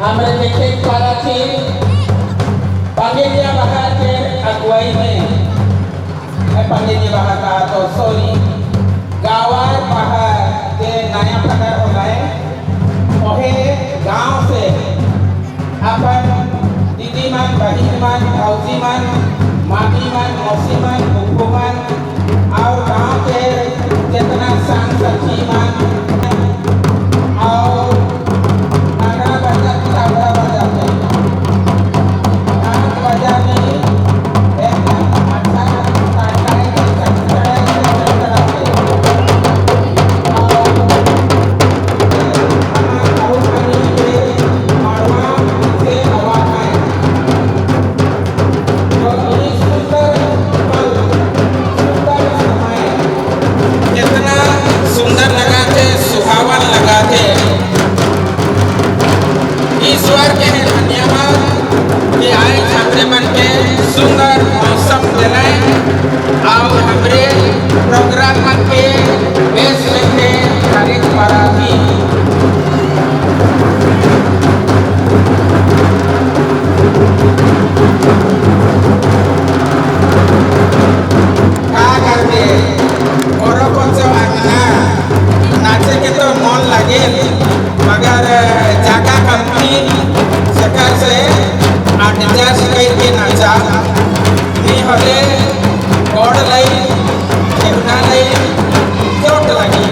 हमरे देखे द्वारा थी पंडित बाहर के अगुवाई में पंडित बाहर का तो सॉरी गाँव बाहर के नया प्रकार हो गए ओहे गांव से अपन दीदी मन बहन मन भौजी मन मामी मन मौसी मन फूफू मन और गांव के जितना संग सखी मन और ईश्वर के धन्यवाद कि आए छात्र मन के सुंदर मौसम दिलाए और हमरे प्रोग्राम मन के बेस लेके तारीख पर थी क्या करते और कौन सा नाचे के तो मन लगे मगर जाका कंपनी सरकार से आर्टिजास करके नाचा नहीं हले और लाई केवना लाई चोट लगी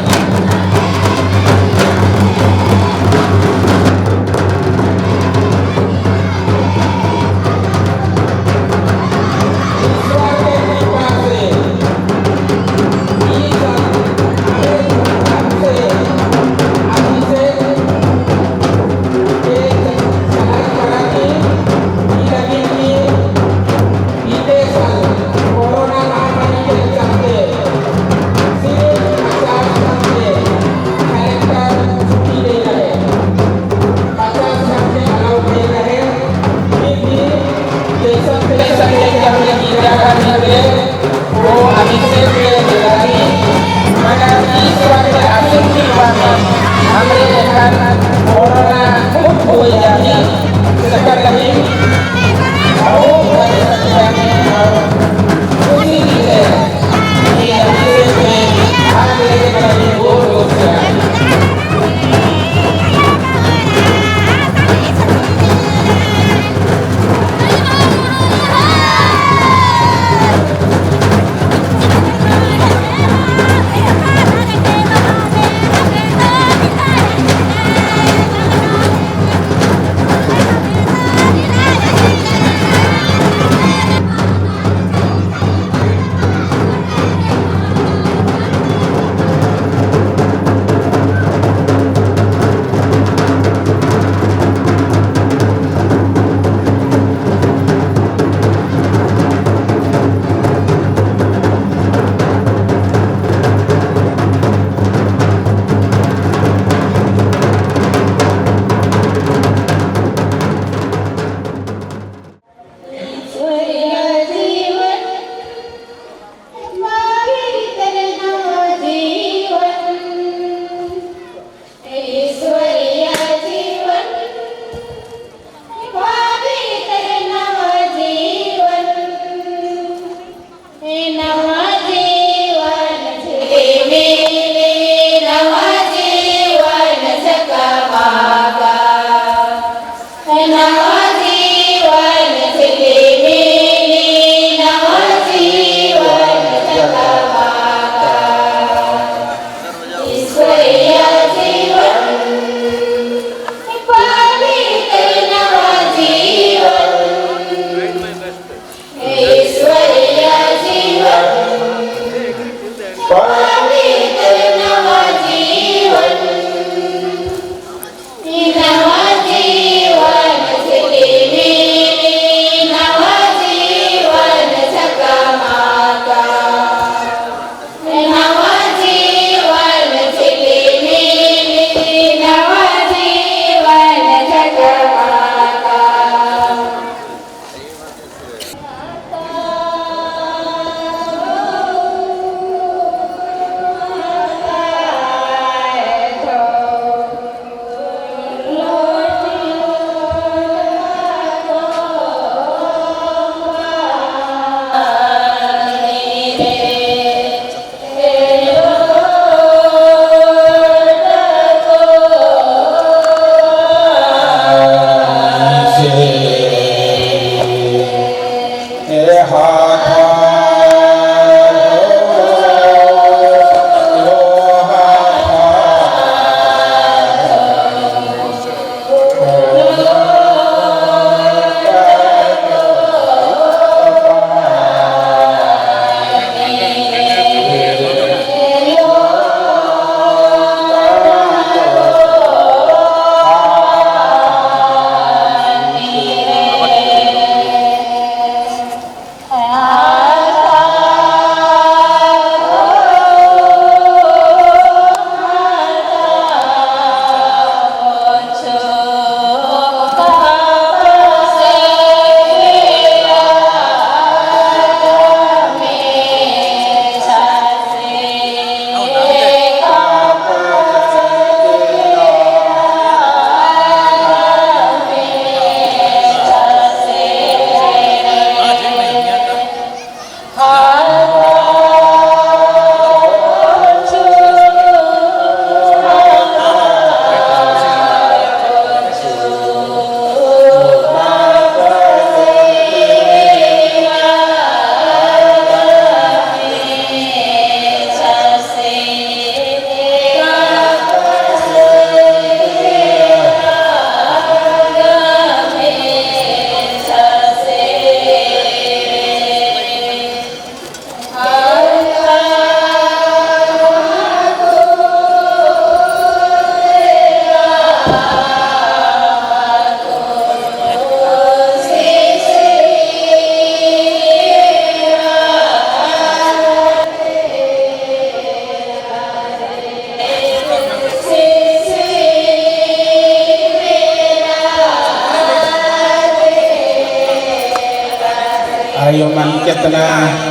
आयो मन कितना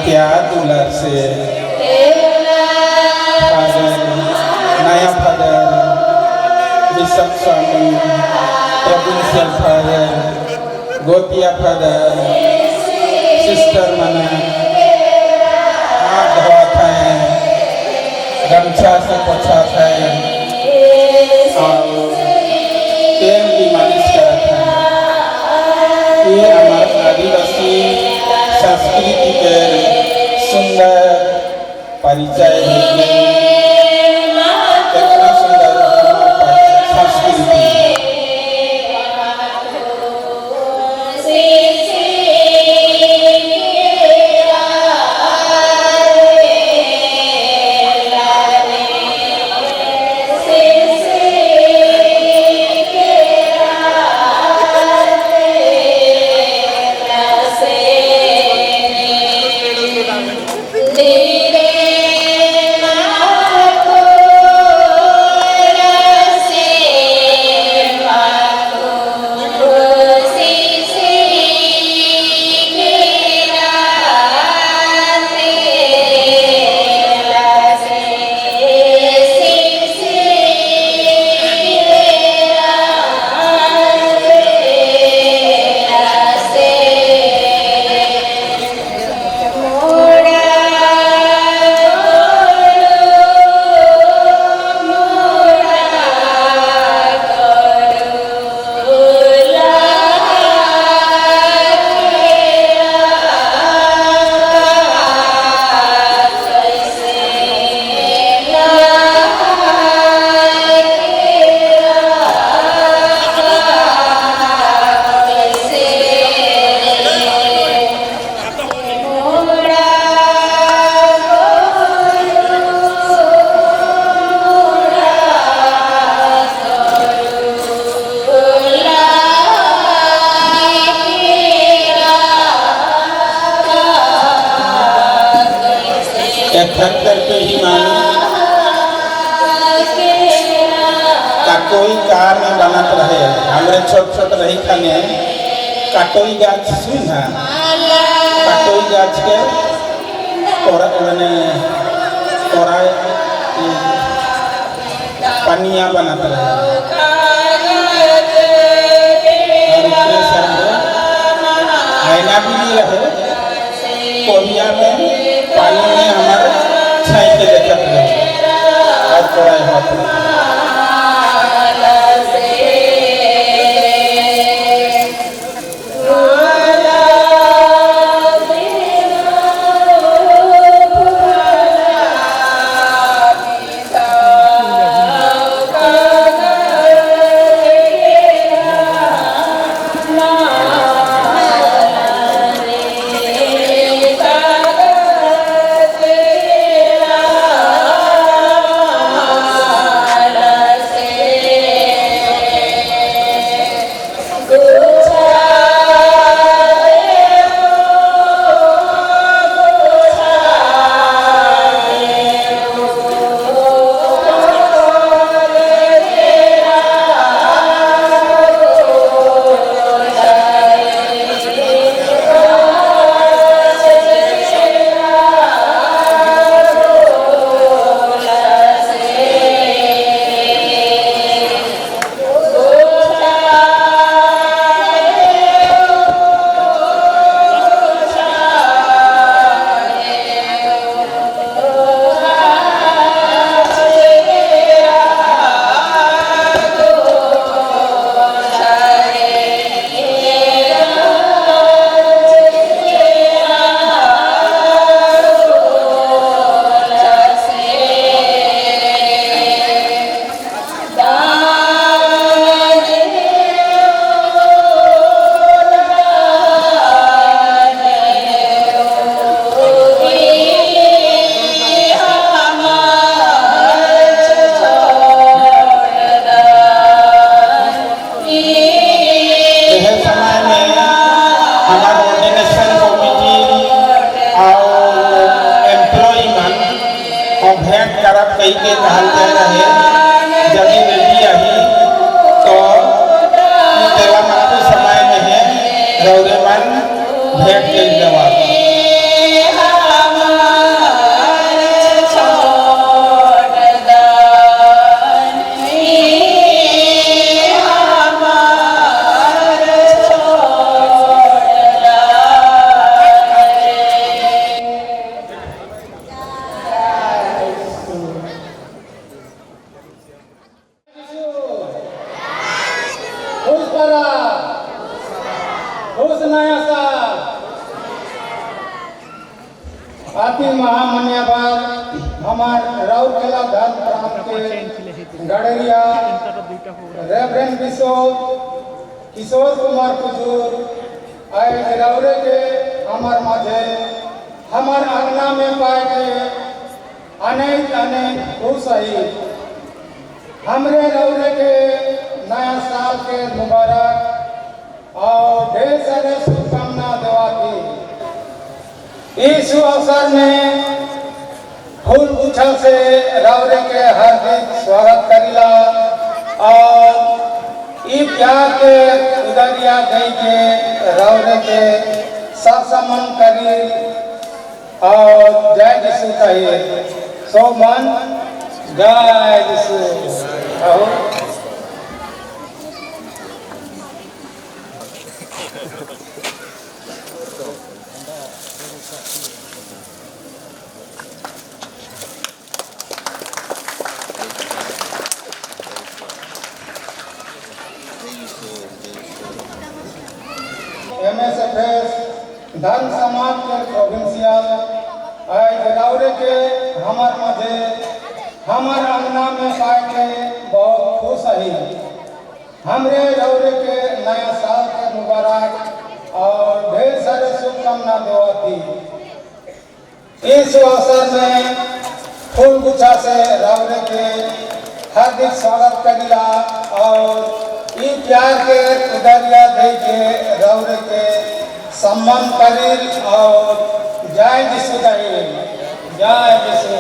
प्यार दुलार से फादर नया फादर बिशप स्वामी प्रोविंशियल फादर गोपिया फादर सिस्टर मना हाथ धोत है गमछा से पोछा है और तेल भी मालिश करता है। ये हमारे आदिवासी संस्कृति के सुंदर परिचय है। कितना सुंदर संस्कृति Dere घर घर पे ही मानी का कोई कार में बनत रहे हमरे छोट छोट रही खाने काटोई गाछ सुन है काटोई गाछ के मैंने पनिया बनत रहे आईना भी नहीं रहे कोरिया में पानी में हमारे छाई के देखत रहे और थोड़ा हाथ कई के कहते रहे जब रेडी आई तो तेला मात्र समय में है रौरेमन भेंट के जवाब अति महामान्यवर हमार राउरकेला धर्म प्रांत के गड़रिया रेवरेंड बिशप किशोर कुमार कुजूर आज रौरे के हमार माझे हमार अंगना में पाए गए अनेक अनेक खुश ही हमरे रौरे के नया साल के मुबारक और ढेर सारे शुभकामना देवा की इस अवसर में फूल गुच्छा से रौरे के हार्दिक स्वागत करिला और ई प्यार के उदरिया दई के रौरे के सत्समन करी और जय यीशु कहिए सो मन जय यीशु कहो धर्म समाज के प्रोविंशियल आज रौरे के हमार मध्य हमार अंगना में पाए के बहुत खुश ही हमरे रौरे के नया साल के मुबारक और ढेर सारे शुभकामना देवाती इस अवसर में फूल गुच्छा से रौरे के हार्दिक स्वागत करिला और ई प्यार के उदरिया दे के रौरे के सम्मान करी और जय यीशु कही जय यीशु।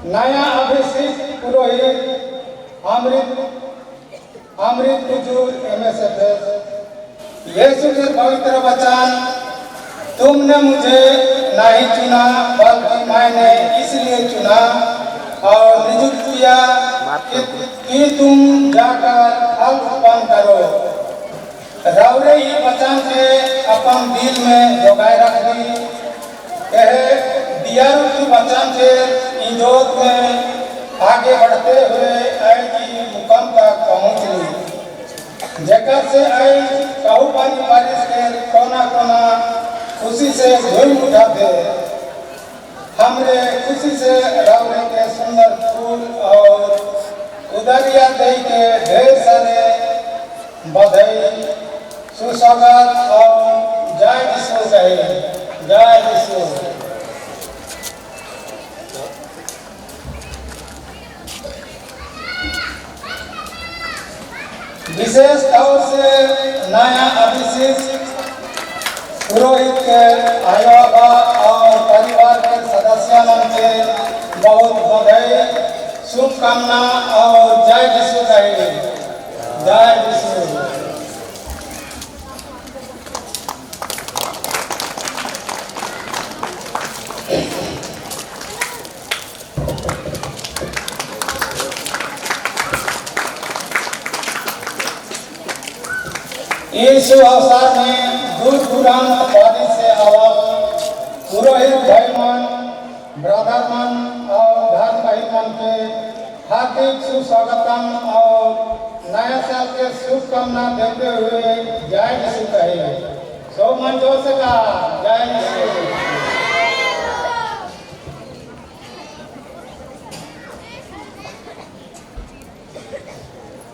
नया अभिषेक पुरोहित अमृत हुजूर MSFS। यीशु के पवित्र वचन, तुमने मुझे नहीं चुना बल्कि मैंने इसलिए चुना और नियुक्त किया कि तुम जाकर फल उत्पन्न करो। रौरे ही वचन से अपन दिल में जोगाए रख दी। दिया रूपी वचन से इंजोत में आगे बढ़ते हुए आई की मुकाम तक पहुँच ली। जगत से आई कहू पानी बारिश के कोना कोना खुशी से झूम उठाते। हमरे खुशी से रौरे के सुंदर फूल और उदरिया दे के ढेर सारे बधाई सुस्वागत और जय यीशु कहे। जय यीशु। विशेष तौर से नया अभिषेक पुरोहित के अभिभावक और परिवार के सदस्यों के बहुत बधाई शुभकामना और जय यीशु कहे। जय यीशु। इस अवसर में दूर दराज वादी से आवा पुरोहित भाईमान, ब्रदरमन और धर्म भाईमान के हार्दिक सुस्वागतम और नया साल के शुभकामना देते हुए जय यीशु कहे। सो मन जोश का जय यीशु।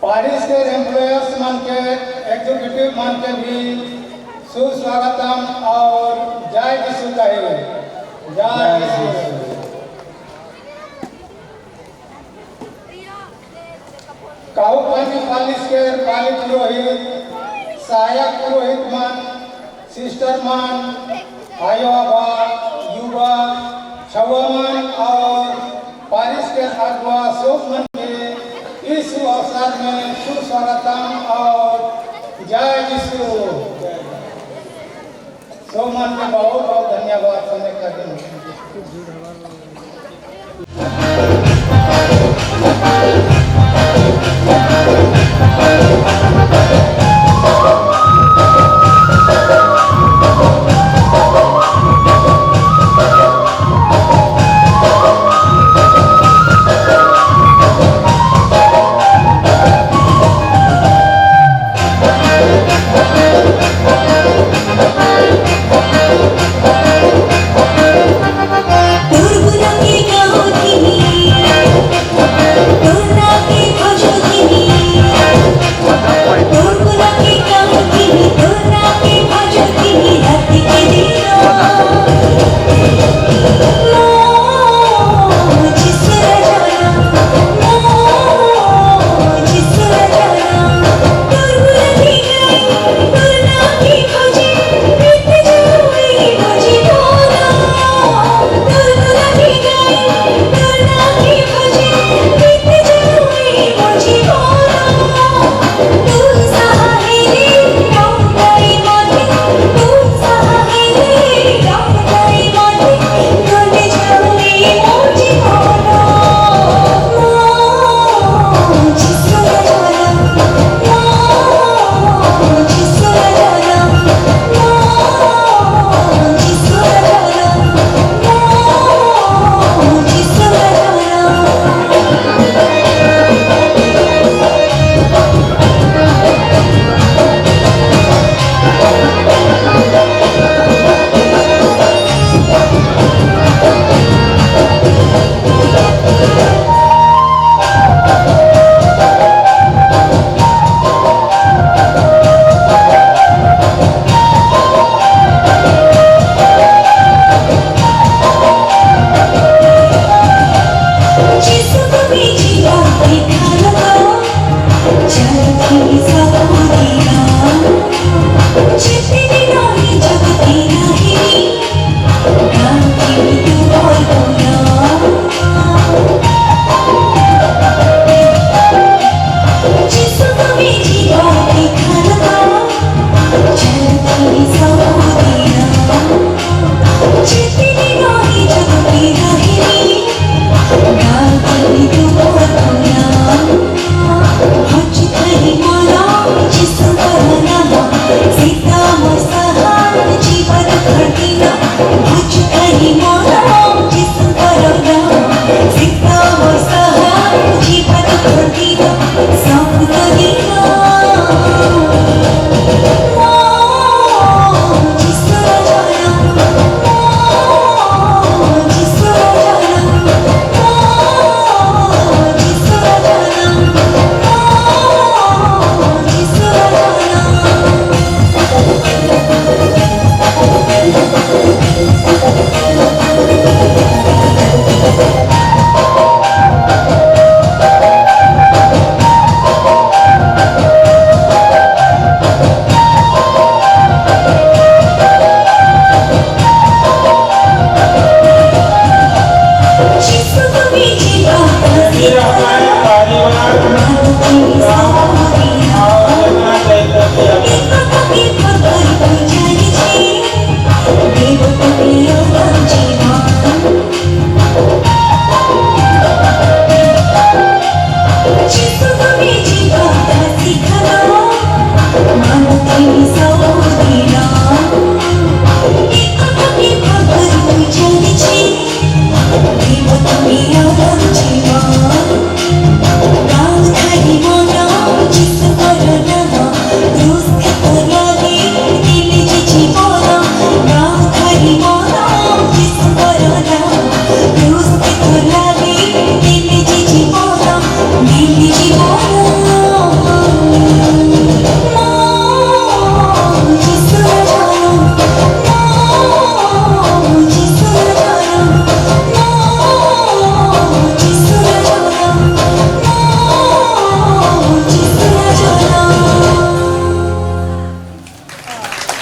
पारिस के एम्प्लॉयर्स मन के एग्जीक्यूटिव मन के भी सुस्वागतम और जय यीशु कहे। जय यीशु। कहू पानी पालिस के पाली पुरोहित, सहायक पुरोहित मन, सिस्टर मन, युवा छुआमन और पारिस के अगुआ शोक मन इस अवसर में सुस्वागतम और जय यीशु। सोमन के बहुत बहुत धन्यवाद सुनने का दिन। Turbo na minha rotina.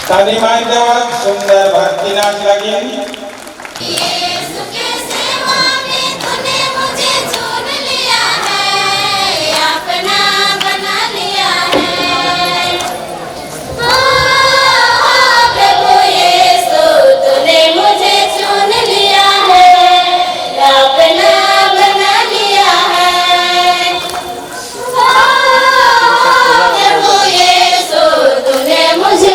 ताली मार देवा सुंदर भक्ति नाच लगी। यीशु के सेवा में तूने मुझे चुन लिया है, अपना बना लिया है। प्रभु यीशु तूने मुझे चुन लिया है, अपना बना लिया है। प्रभु यीशु तूने मुझे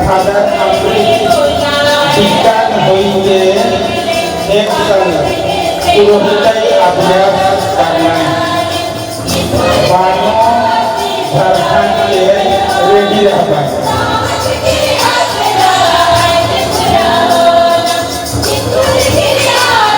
फादर अपनी विज्ञान होइए एक संग पुरोहिताई अभ्यास करना बानो झारखंड के रेडी रहना। It's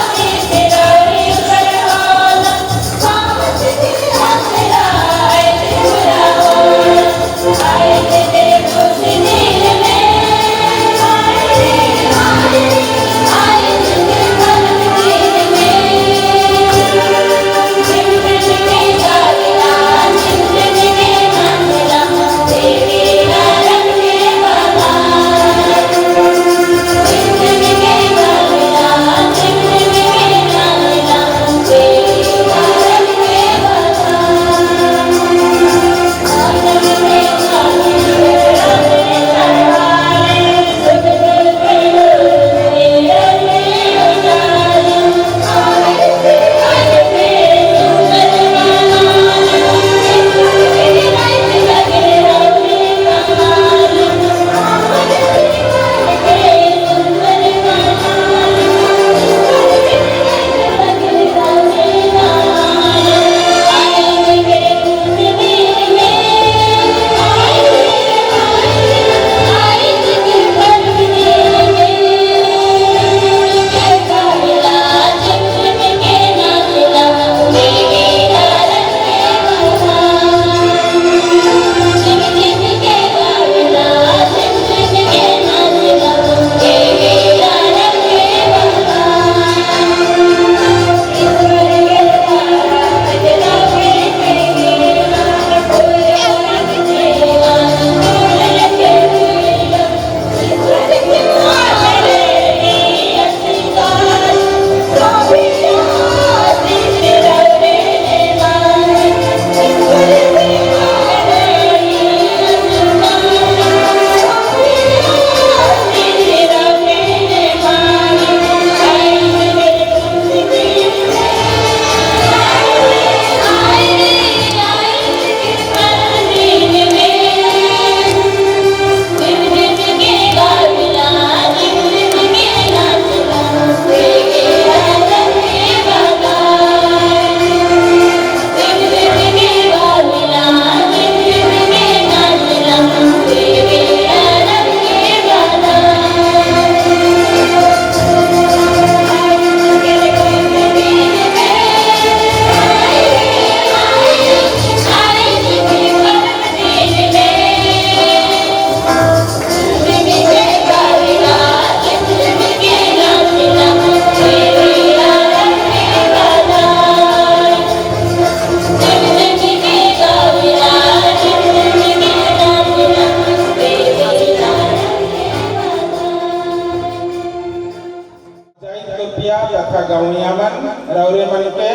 गवैया मन रौरे मन के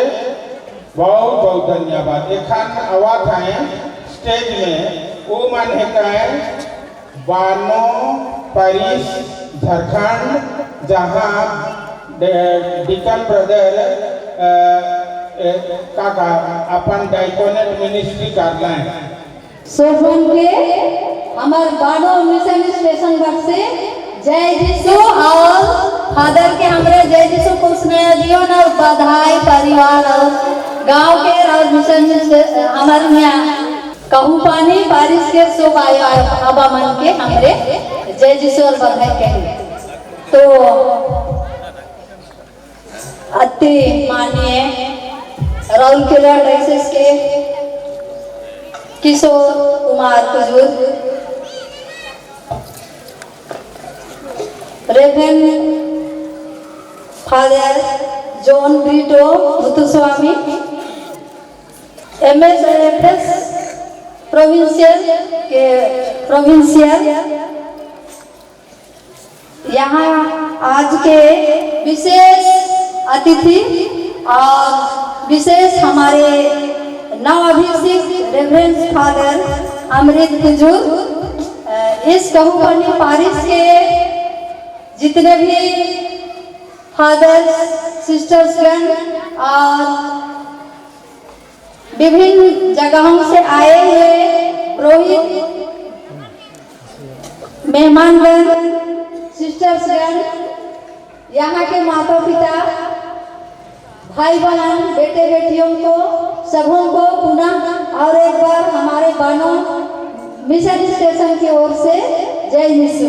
बहुत बहुत धन्यवाद। एखान आवाज है स्टेज में वो मन है कहे बानो पेरिस झारखंड जहाँ डिकन ब्रदर काका अपन डाइकोनेट मिनिस्ट्री कर रहे हैं। सोफन के हमार बानो मिशन स्टेशन पर से जय यीशु और फादर के हमरे जय यीशु को स्नेह जीवन और बधाई परिवार और गांव के और मिशन हमारे यहाँ कहूँ पानी बारिश के शुभ आबा मन के हमरे जय यीशु और बधाई कहेंगे। तो अति माननीय राउरकेला डायसिस के Kishore Kumar Kujur, reverend father John Britto Muthuswamy, MSFS provincial यहाँ आज के विशेष अतिथि और विशेष हमारे नवाभिषिक्त रेवरेंड फादर अमृत कुजूर, इस कहूपनी पारिश के जितने भी फादर सिस्टर्स और विभिन्न जगहों से आए हुए पुरोहित मेहमानगण, सिस्टर्सगण, यहाँ के माता पिता, भाई बहन, बेटे बेटियों को सबों को पुनः और एक बार हमारे बानो मिशन स्टेशन की ओर से जय यीशु।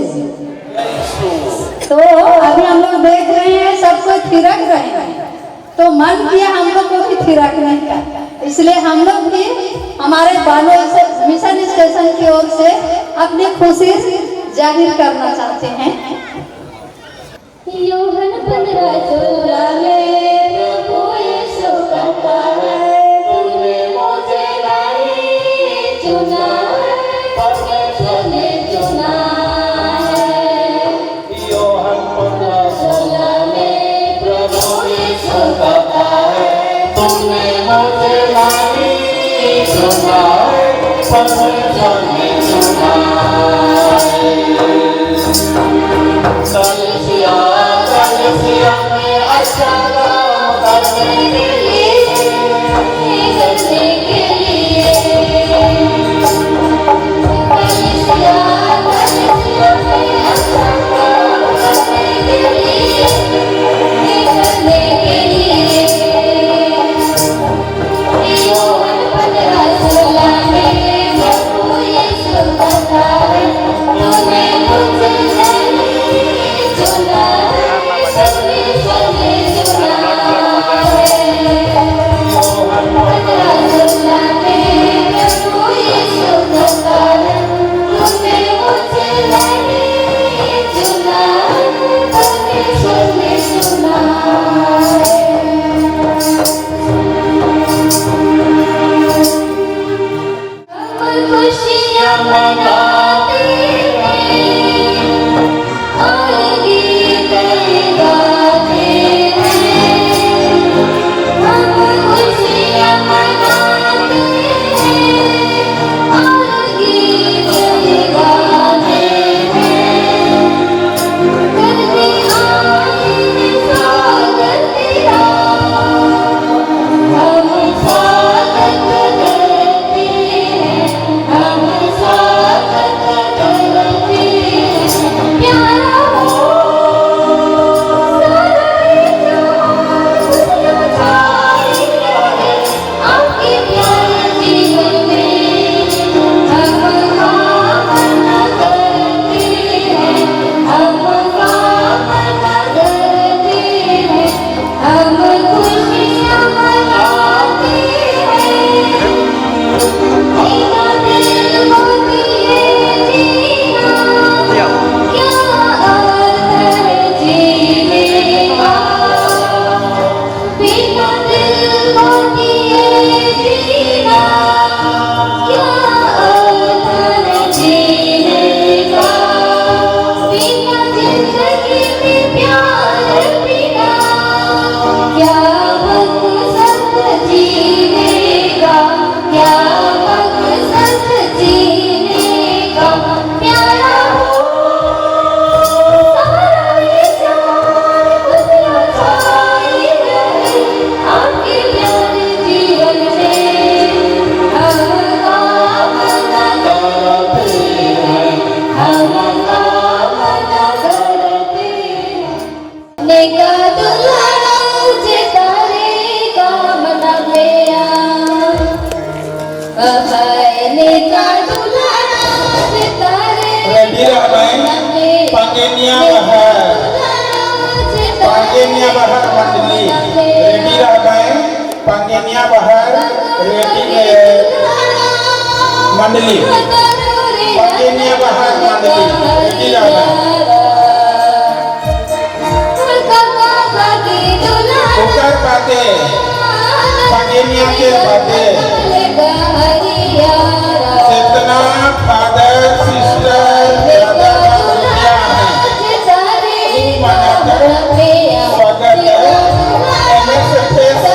तो अभी हम लोग देख रहे हैं सबको थिरक रहे हैं, तो मन किया हम लोग को भी थिरकने का, इसलिए हम लोग भी हमारे बानो मिशन स्टेशन की ओर से अपनी खुशी जाहिर करना चाहते हैं। यूहन 15:16 में प्रभु यीशु कहता है, तूने मुझे नहीं चुना, परमेश्वर ने चुना है। यूहन 15:16 में प्रभु यीशु कहता है, तूने मुझे नहीं चुना, परमेश्वर ने चुना है। कलीसिया में अच्छा काम करने के लिए, करने के लिए। कलीसिया में अच्छा काम करने के लिए, करने के लिए। यूहन 15:16 में प्रभु यीशु कहता है, तूने मुझे नहीं चुना, परमेश्वर ने चुना है। Pangenia Bahar Mandali ready ramai Pangenia Bahar ready Mandali Pangenia Bahar Mandali ready ramai Ukar bate Pangenia ke bate जितना फादर सिस्टर ब्रदर दुनिया है मनाकर स्वागत है MSFS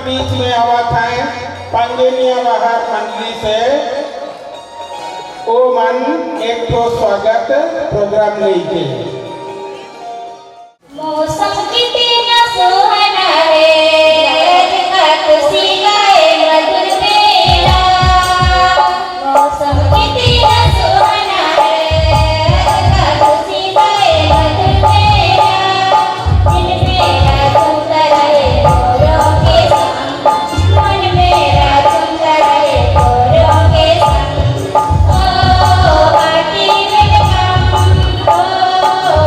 बीच में आवा था पंगेनिया बाहर मंडली से ओ मन एक तो स्वागत प्रोग्राम लेके मौसम कितना सुहाना है खुशी गाए मधुर मेला मौसम कितना सुहाना है खुशी गाए मधुर मेला दिन मेरा चलता रहे गोरों के संग मन मेरा चलता रहे गोरों के संग ओ पार्टी वेलकम ओ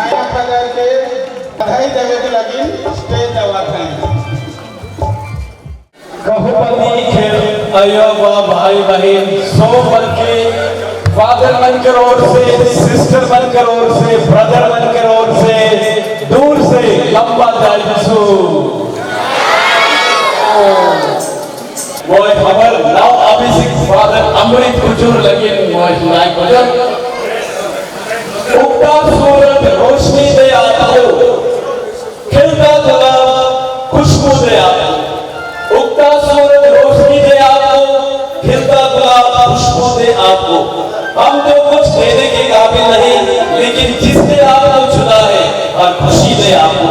नया पगार के बधाई देवे के लगी स्टेज दवा हैं। कहुपति खेल अयो भाई बहन सो बन के फादर बनकर ओर से, सिस्टर बनकर ओर से, ब्रदर बनकर ओर से, दूर से लंबा जायसु मोय खबर नाउ अभिषेक फादर अमृत कुजूर लगे मोय सुनाई कुजूर उगता सूरज रोशनी दे आता हो, खिलता गुलाब खुशबू दे आता हो। उगता सूरज रोशनी दे आपको, खिलता गुलाब खुशबू दे आपको। हम तो कुछ देने के काबिल नहीं, लेकिन जिसने आपको चुना है और खुशी दे आपको।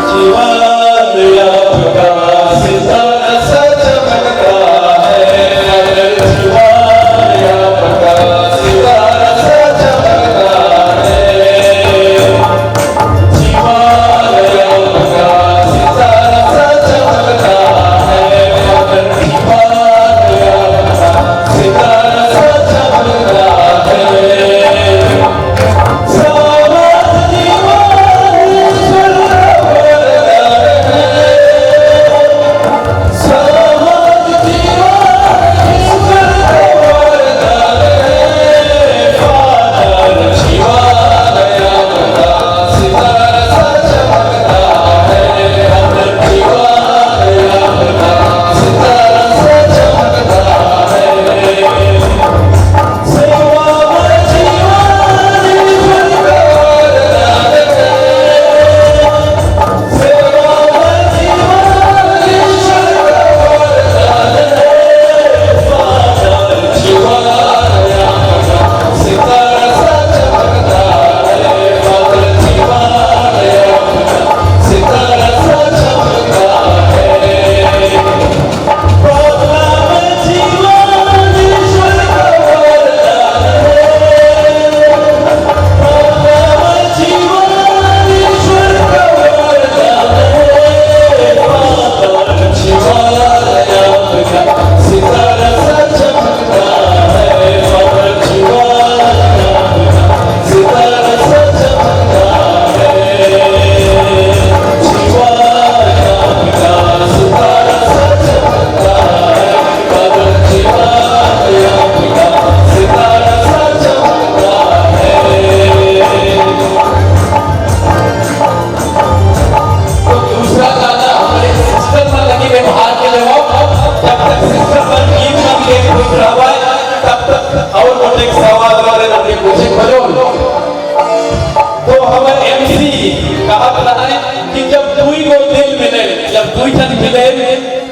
जीवन आपका सितारा सा चमकता है, जीवन आपका सितारा सा चमकता है, जीवन आपका सितारा सा चमकता है, जीवन आपका सितारा सा चमकता है।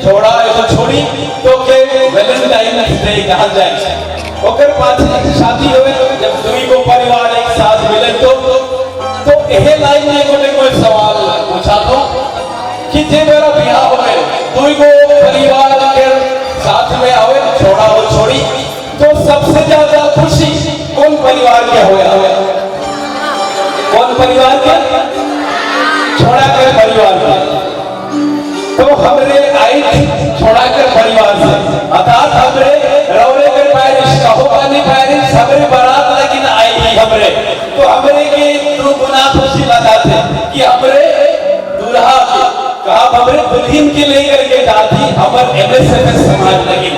छोड़ा ऐसा छोड़ी तो के वैलेंटाइन डे कहा जाए। ओकर पाछे शादी होवे जब दुई को परिवार एक साथ मिले तो एहे लाइन में कोई सवाल पूछा तो कि जे मेरा ब्याह होवे दुई को परिवार के साथ में आवे छोड़ा हो छोड़ी तो सबसे ज्यादा खुशी कौन परिवार के होया कौन परिवार के छोड़ा कर परिवार के तो हमरे आई छोड़ा कर परिवार से अर्थात हमरे रौरे कर पैरिश कहो पानी पैरिश हमरे बारात लेकिन आई ही हमरे तो हमरे के दो गुना खुशी लगाते कि हमरे दूल्हा कहा हमरे दुल्हन के लेकर के जाती हमर एमएसएमएस समाज लगी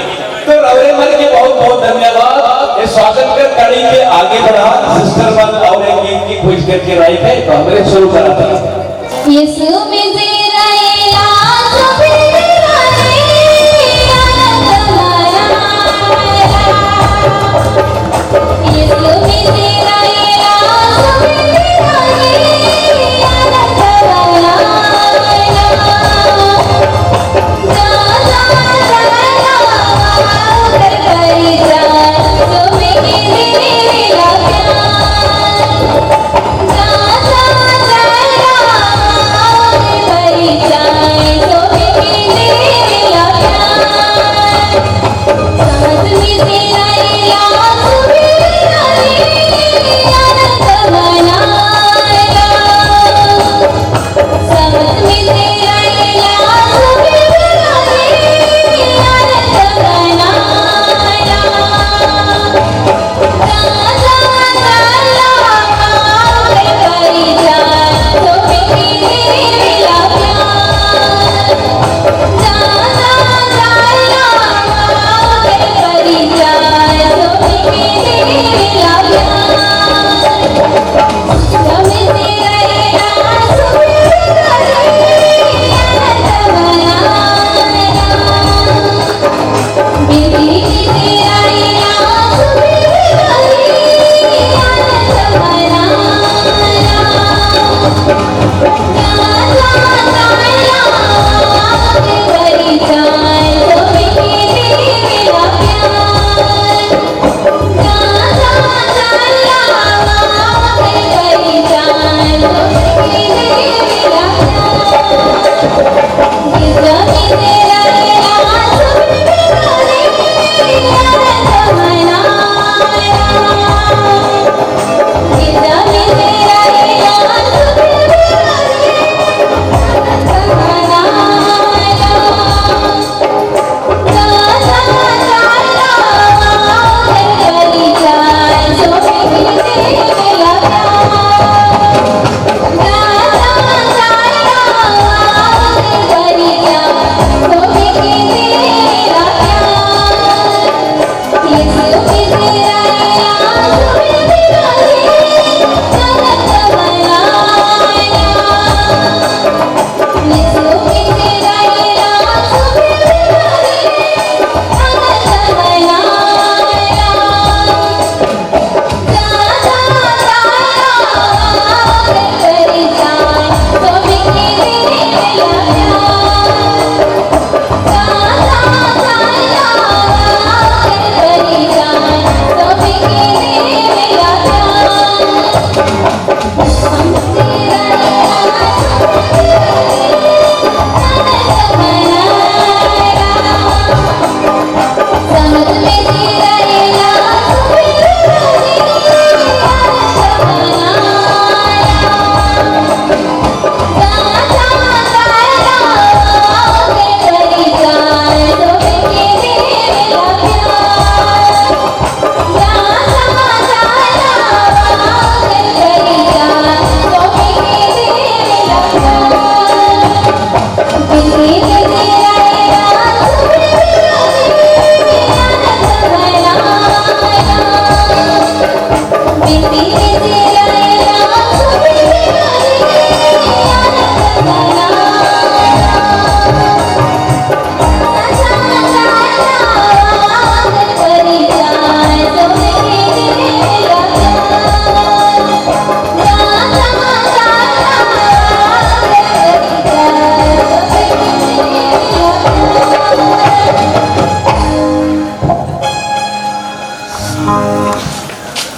तो रौरे मन के बहुत बहुत धन्यवाद। ये स्वागत कर कड़ी के आगे बढ़ा सिस्टर बन और एक की खोज करके राइट है तो हमरे शुरू कराते हैं। यीशु में तेरा इलाज भी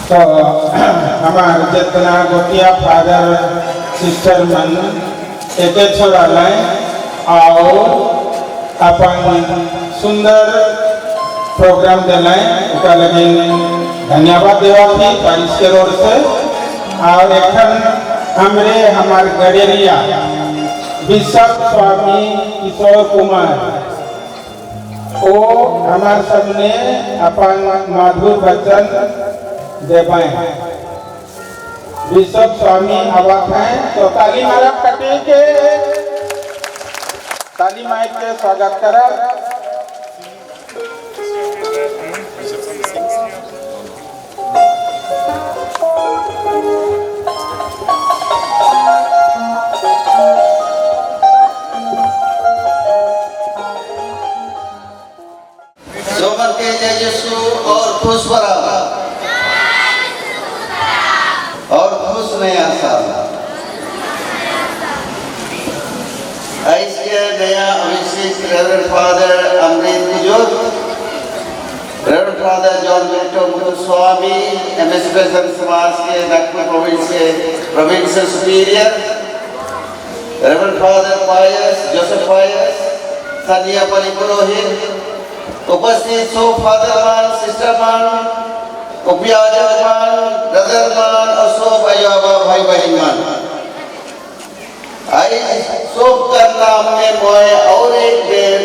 तो हमार जितना गोतिया फादर सिस्टर मन एक छोड़ा लाए आओ अपन सुंदर प्रोग्राम दिलाए उसका लगे धन्यवाद देवा थी बारिश के रोड से। और एखन हमरे हमार गडेरिया बिशप स्वामी किशोर कुमार ओ हमार सबने अपन मधुर वचन देवाए बिशप स्वामी आवक हैं तो ताली मारा कटे के ताली माइक के स्वागत करा। जोमन के जय यीशु और खुश भरा और खुश नया साल इसके नया अभिषेक रेवरेंड फादर अमृत बुजुर्ग रेवरेंड फादर जॉन मिल्टो मुथु स्वामी एमएस प्रेसिडेंट समाज के Nagpur provincial superior reverend father Pius Joseph Pius स्थानीय पली पुरोहित उपस्थित सो फादर मान सिस्टर मान उपयाजक मान ब्रदर मान और सो भाईबाबा भाई बहन मान आई सोप कर नाम में मोए और एक बेर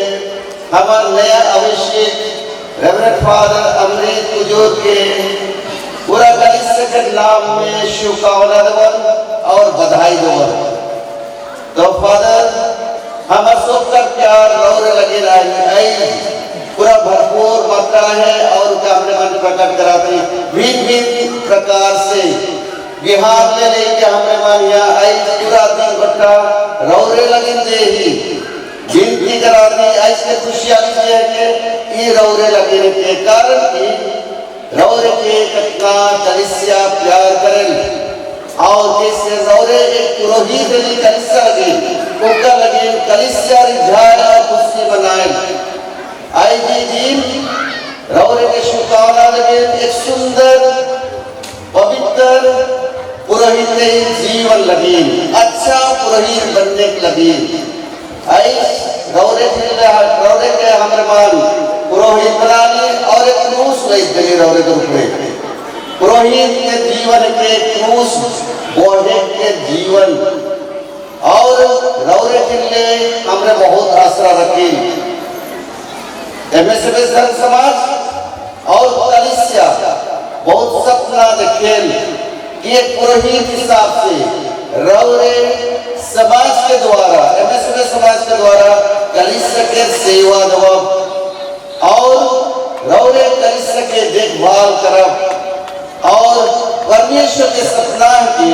हमार नया अभिषेक रेवरेंड फादर अमृत बुजुर्ग के पूरा कलिसिया के नाम में शुभकामना देवन और बधाई देवन। तो फादर हमार सोप कर प्यार और लगे रही पूरा भरपूर मात्रा है और हमने मन प्रकट कराते भिन्न भिन्न प्रकार से बिहार ले लेके हमने मन यहाँ आई पूरा दिन बट्टा रौरे लगन दे ही गिनती कराती ऐसे खुशियाँ है कि ये रौरे लगने के कारण की रौरे के कटना कलिसिया प्यार करें और कैसे रौरे एक पुरोहित ने कलिसिया लगे उनका लगे कलिसिया रिझाए और खुशी बनाए आई दिन रौरे के शुभकामना लगे एक सुंदर पवित्र पुरोहित के जीवन लगे अच्छा पुरोहित बनने के लगे आई रौरे के हमारे मान पुरोहित बनाने और एक क्रूस रही देंगे रौरे के रूप में पुरोहित के जीवन के क्रूस बोढ़े के जीवन और रौरे के लिए हमने बहुत आसरा रखी एमएसएमएस धर्म समाज और कलिसिया बहुत सपना देखें कि एक पुरोहित हिसाब से रौरे समाज के द्वारा एमएसएमएस समाज के द्वारा कलिसिया के सेवा देव और रौरे कलिसिया के देखभाल करब और परमेश्वर के सपना के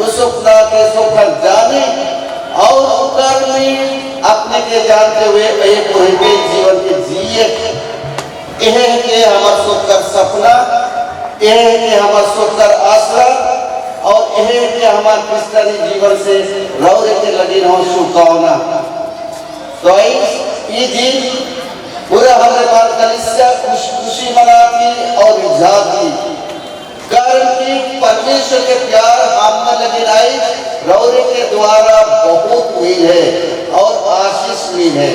उस सपना के सफल जाने और उतर में अपने के जानते हुए एक पुरोहित जीवन के जिए यह है कि हमारा सोकर सपना यह है कि हमारा सोकर आसरा और यह है कि हमारे क्रिस्तानी जीवन से रौरे के लगी हो शुभकामना। तो ये दिन पूरा हमारे बाल कलिसिया खुशी मनाती और रिझाती कारण की परमेश्वर के प्यार हम में लगी आई रौरे के द्वारा बहुत हुई है और आशीष हुई है।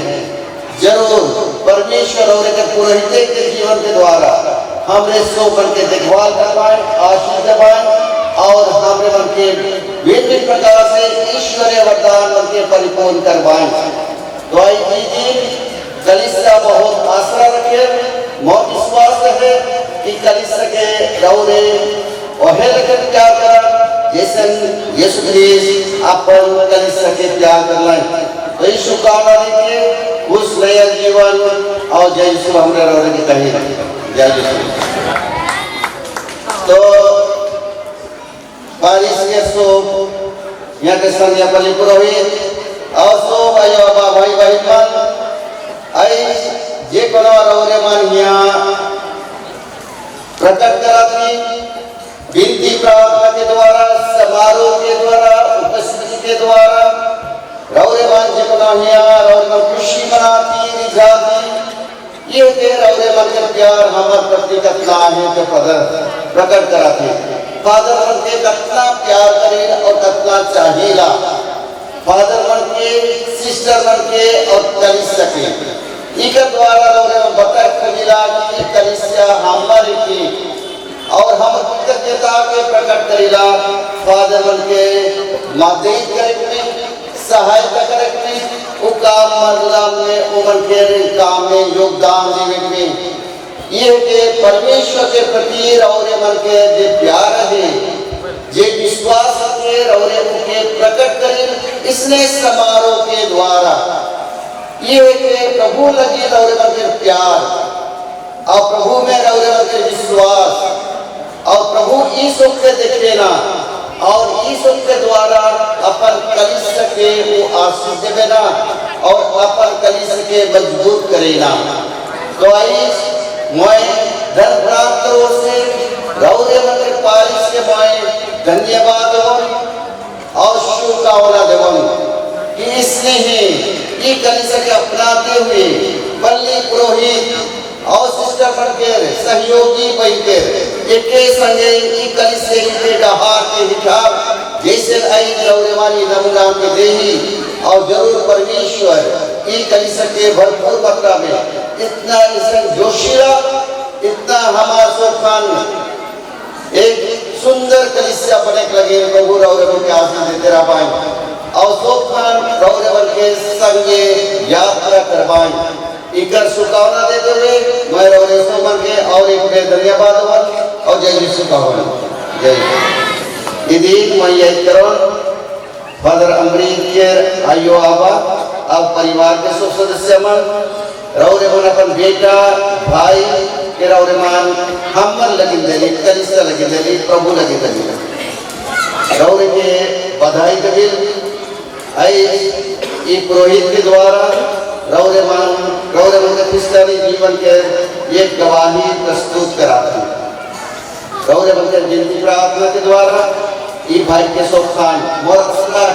जरूर परमेश्वर रौरे के पुरोहित के जीवन के द्वारा हमने सो बन के देखभाल करवाए आशीष दबाए और हमने मन के विभिन्न प्रकार से ईश्वरीय वरदान मन के परिपूर्ण करवाए। तो आई कलिसिया बहुत आसरा रखे बहुत विश्वास है कि कलिसिया के रौरे और प्यार कर जैसे यीशु मसीह अपन कलिसिया के प्यार कर लाए। तो इस शुभकामना देके उस नया जीवन और जय यीशु हमने रौरे के कहे जय यीशु। तो बारिश के सो यहाँ के संध्या पली पुरोहित और सो भाई बाबा भाई भाई मन आई जे कोनो रौरे मन यहाँ प्रकट कराती विनती प्रार्थना के द्वारा समारोह के द्वारा उपस्थिति के द्वारा रौरे मन जे कोनो यहाँ रौरे मन खुशी मनाती रिझाती ये देर और मन के प्यार हमार प्रति कतना है के प्रकट कराते फादर मन के कतना प्यार करे और कतना चाहिला फादर मन के सिस्टर मन के और कलिसिया के इनके द्वारा और बता खजिला की कलिसिया हमारे की और हम कृतज्ञता के प्रकट करेला फादर मन के मदद करे सहायता करे वो काम मतलब में उमन के काम में योगदान देने में ये के परमेश्वर के प्रति और मन के जे प्यार है जे विश्वास के और उनके प्रकट करें इसने समारोह के द्वारा ये के प्रभु लगी और मन के प्यार और प्रभु में और मन के विश्वास और प्रभु यीशु के देखेना और यीशु के द्वारा अपन कलीसिया के वो आशीष देना और अपन कलीसिया के मजबूत करेना तो आई मैं धन प्राप्त करो से रौरे मंदिर पारिश के मैं धन्यवाद और शुभकामना देवम कि इसने ही ये कलीसिया के अपनाते हुए पल्ली पुरोहित और सिस्टर बनकर सहयोगी बनकर एक संगे ई कलीसिया के डहार के हिसाब जैसे आई रौरेवानी नमूना के देही और जरूर परमेश्वर ई कलीसिया के भरपूर मात्रा में इतना इसका जोशीला इतना हमारा सोखान एक सुंदर कलीसिया बने लगे प्रभु रौरेवन के आशीष देते रह पाए और सोखान रौरेवन के संगे यात्रा करवाएं इकर शुभकामना देते हुए मैं रौरेश्वर बन के और एक बार धन्यवाद और जय यीशु का हो जय यदि मैं यह करूं फादर अमरीक के आयो आबा अब परिवार के सब सदस्य मन रौरेवन अपन बेटा भाई के रौरेमान हमन लगी देली कलीसिया लगी देली प्रभु लगी देली रौरे के बधाई कबिल आई ई पुरोहित के द्वारा रौरेमान के क्रिस्तानी जीवन के एक गवाही प्रस्तुत कराती रौरेमान के जिंदगी प्रार्थना के द्वारा ई भाई के सोखान मोरक्सला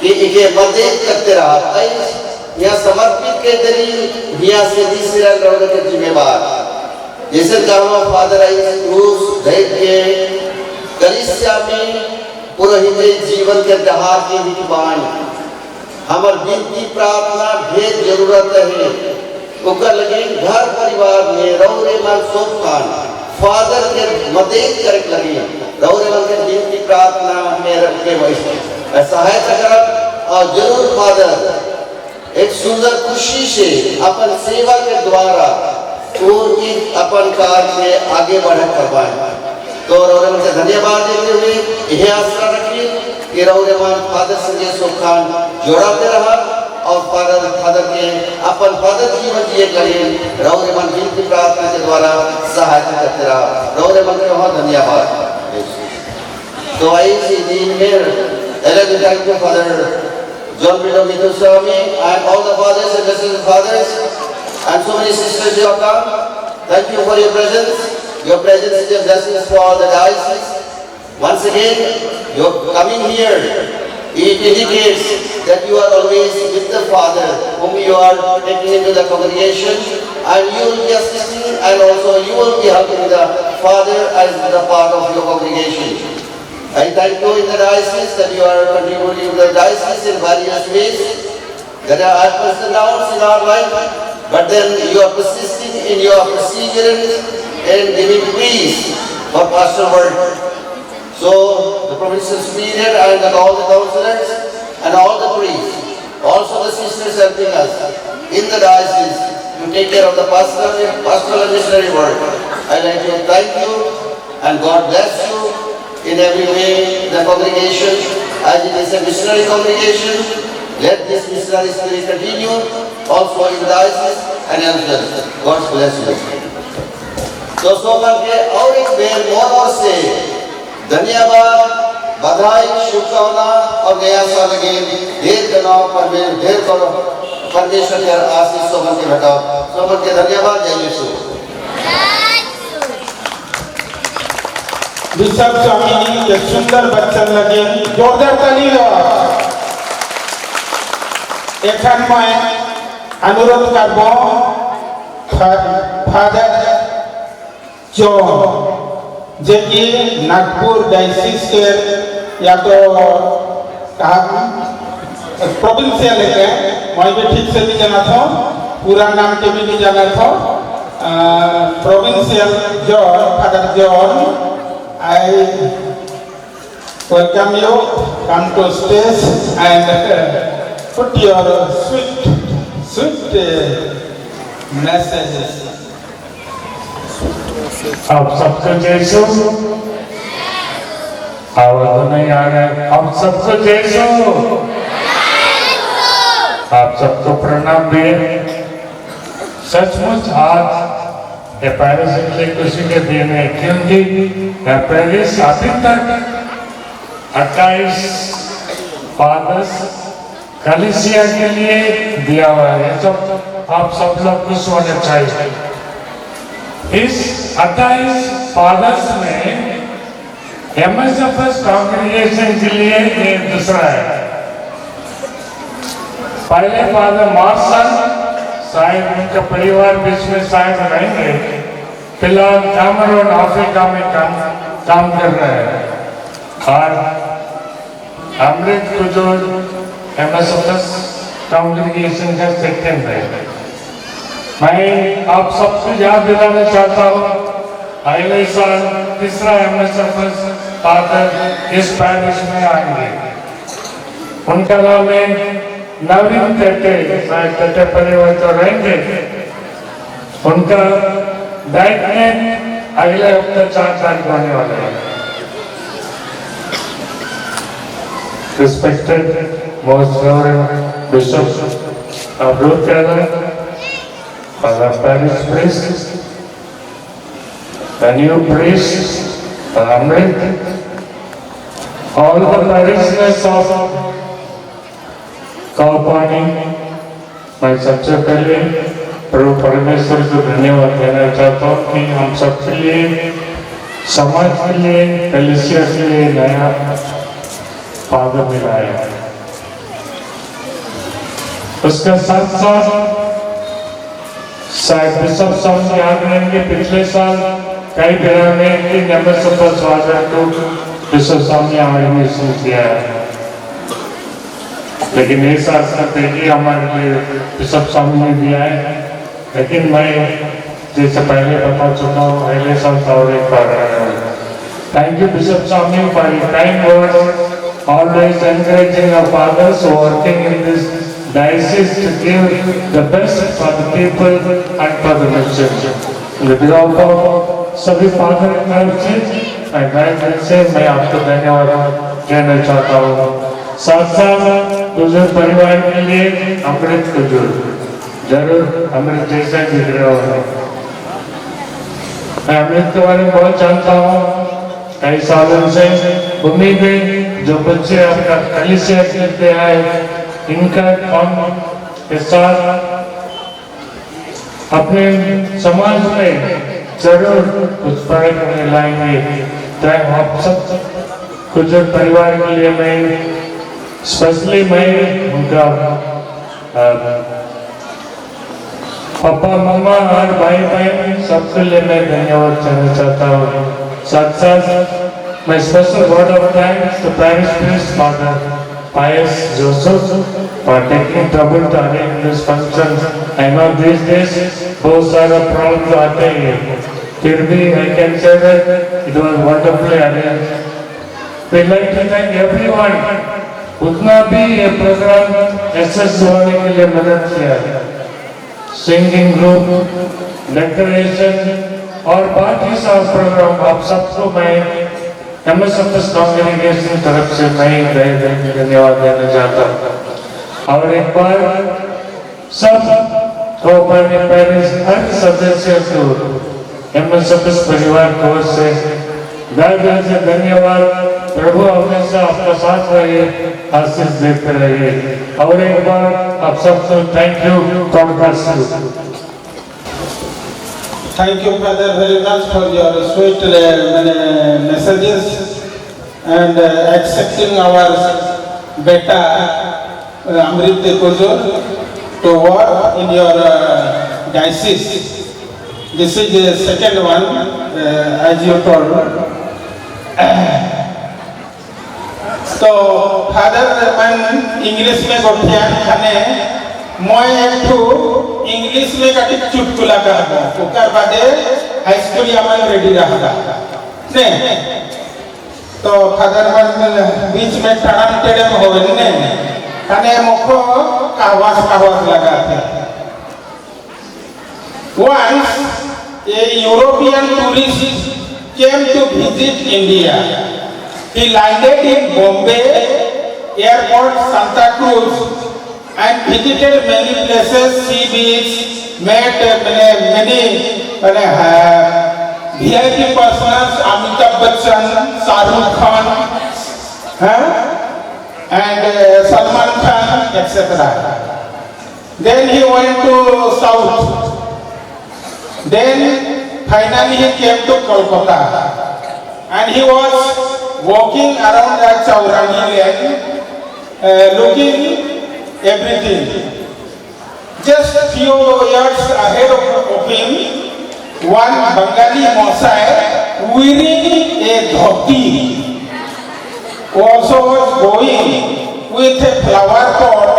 कि इके मदद करते रहा यह समर्पित के दरी यहाँ से तीसरा रौरे के जिम्मेवार जैसे कारणों फादर आई क्रूस दैव के कलीसिया में पुरोहित जीवन के दहार के विद्वान हमार विनती प्रार्थना ढेर जरूरत है ओकर लगे घर परिवार में रौरे मन सोखान फादर के मदद करे लगे रौरे मन के विनती प्रार्थना में रख के सहायता कर और जरूर फादर एक सुंदर खुशी से अपन सेवा के द्वारा वो अपन कार्य में आगे बढ़ा करवाए तो रौरे मन से धन्यवाद देते हुए यह आशा रखिए कि रौरेमान फादर संजय सोखान जोड़ाते रहा और फादर के अपन फादर जीवन जिए करें रौरेमान विनती प्रार्थना के द्वारा सहायता करते रहा रौरेमान के बहुत धन्यवाद तो आई इसी दिन में father John Bido Mithu Swami and all the fathers and blessed fathers and so many sisters who have come. Thank you for your presence. Your presence is a blessing for the diocese. Once again, your coming here, it indicates that you are always with the Father, whom you are taking into the congregation, and you will be assisting, and also you will be helping the Father as the part of your congregation. I thank you in the diocese that you are contributing to the diocese in various ways. There are ups and downs in our life, but then you are persisting in your perseverance and giving peace for pastoral work. So the provincial superior and all the councillors and all the priests, also the sisters helping us in the diocese to take care of the pastoral and missionary work. I'd like to thank you and God bless you in every way the congregation, as it is a missionary congregation. Let this missionary spirit continue also in the diocese and elsewhere. God bless you. तो सोमवार के और एक बेर मोर से धन्यवाद, बधाई, शुभकामना और नया साल के ढेर तनाव पर में ढेर करो परमेश्वर के आशीष सोमवार के घटाओ सोमवार के धन्यवाद जय यीशु बिशप स्वामी के सुंदर बच्चन लगे जोरदार ताली दो एखन मैं अनुरोध करबो फादर जॉन जे कि नागपुर डायसिस के या तो कहा प्रोविंशियल है, वहीं पे ठीक से भी जाना था, पूरा नाम के भी नहीं जाना था। Provincial John, father John, I welcome you, come to stage and put your sweet messages. आप सबको जैसो आवाज नहीं आ रहा है। आप सबको जैसो, आप सबको प्रणाम भी। सचमुच आज ये पेरिस के खुशी के दिन है, क्योंकि ये पेरिस अभी तक 28 फादर्स कलीसिया के लिए दिया हुआ है। तो आप सब लोग खुश होने चाहिए। इस 28 फादर्स में MSFS कांग्रेगेशन के लिए ये दूसरा है। पहले फादर मार्शल शायद उनका परिवार बीच में शायद रहेंगे, फिलहाल कैमरून अफ्रीका में काम कर रहे हैं। और अमृत को जो MSFS कांग्रेगेशन का सेक्रेटरी है, मैं आप सबको याद दिलाना चाहता हूँ, अगले साल तीसरा MSFS फादर इस पैरिश में आएंगे। उनका नाम है नवीन टेटे, शायद टेटे परिवार तो रहेंगे। उनका डाइट में अगले हफ्ते 4 तारीख होने वाले हैं। Respected most reverend Bishop of Ruth Kerala, Father Parish Priest, the new priest, Father Amrit, all the parishioners of Kaupani, मैं सबसे पहले प्रभु परमेश्वर को धन्यवाद देना चाहता हूँ कि हम सबके लिए, समाज के लिए, कलीसिया के लिए नया फादर मिला है। उसके साथ साथ शायद बिशप साहब याद रहेंगे, पिछले साल कई दिनों में MSFS फादर को बिशप साहब ने ऑर्डिनेशन किया है, लेकिन ये साल देखिए हमारे लिए बिशप साहब ने दिया है। लेकिन मैं जैसे पहले बता चुका हूँ, अगले साल और एक बार थैंक यू बिशप साहब for your kind words, always encouraging our fathers working in this diocese to give the best for the people and for the mission. On behalf of सभी फादर से मैं आपको धन्यवाद कहना चाहता हूँ। साथ साथ बुजुर्ग परिवार के लिए अमृत को जरूर अमृत जैसा दिख रहा है। मैं अमृत के बारे में बहुत जानता हूँ, कई सालों से भूमि में जो बच्चे आपका कलीसिया खेलते आए, इनका काम के साथ अपने समाज में जरूर कुछ फर्क लाएंगे। चाहे आप सब कुछ परिवार के लिए मैं स्पेशली मैं उनका पापा मम्मा और भाई बहन सबके लिए मैं धन्यवाद देना चाहता हूँ। साथ साथ my special word of thanks to Parish Priest Father Pius Joseph for taking trouble to arrange this function. I know these days बहुत सारा problems आते हैं, फिर भी I can say that it was wonderfully arranged. We'd like to thank everyone, उतना भी ये programme SS होने के लिए मदद किया, सिंगिंग ग्रुप, डेकोरेशन और बाकी सब प्रोग्राम आप सबको मैं MSFS कांग्रेगेशन तरफ से मैं धन्यवाद देना चाहता हूँ। और एक बार सब कोपानी पेरिस हर सदस्य को MSFS परिवार को से दिल से धन्यवाद। प्रभु हमेशा आपका साथ रहे, आशीष देते रहे। और एक बार आप सबको thank you, God bless you. Thank you, Father, very much for your sweet messages and accepting our beta Amrit Kujur to work in your diocese. This is the second one, as you told. तो father मन English में गोठिया खाने मैं एक ठो English में कटी चुटकुला कहबो ओकर बादे हाई स्कूल यामन रेडी रहगा ने तो फादर मन बीच में टड़म टेड़म होवे ने खाने मुखो कहवास लगा थे once a European tourist came to visit India. He landed in Bombay Airport, Santa Cruz, and visited many places, sea beach, met many VIP persons, Amitabh Bachchan, Shah Rukh Khan, and Salman Khan, etc. Then he went to South. Then finally he came to Kolkata, and he was walking around that Chowrangi lane, looking everything. Just few yards ahead of him, one Bengali Mosai wearing a dhoti also was going with a flower pot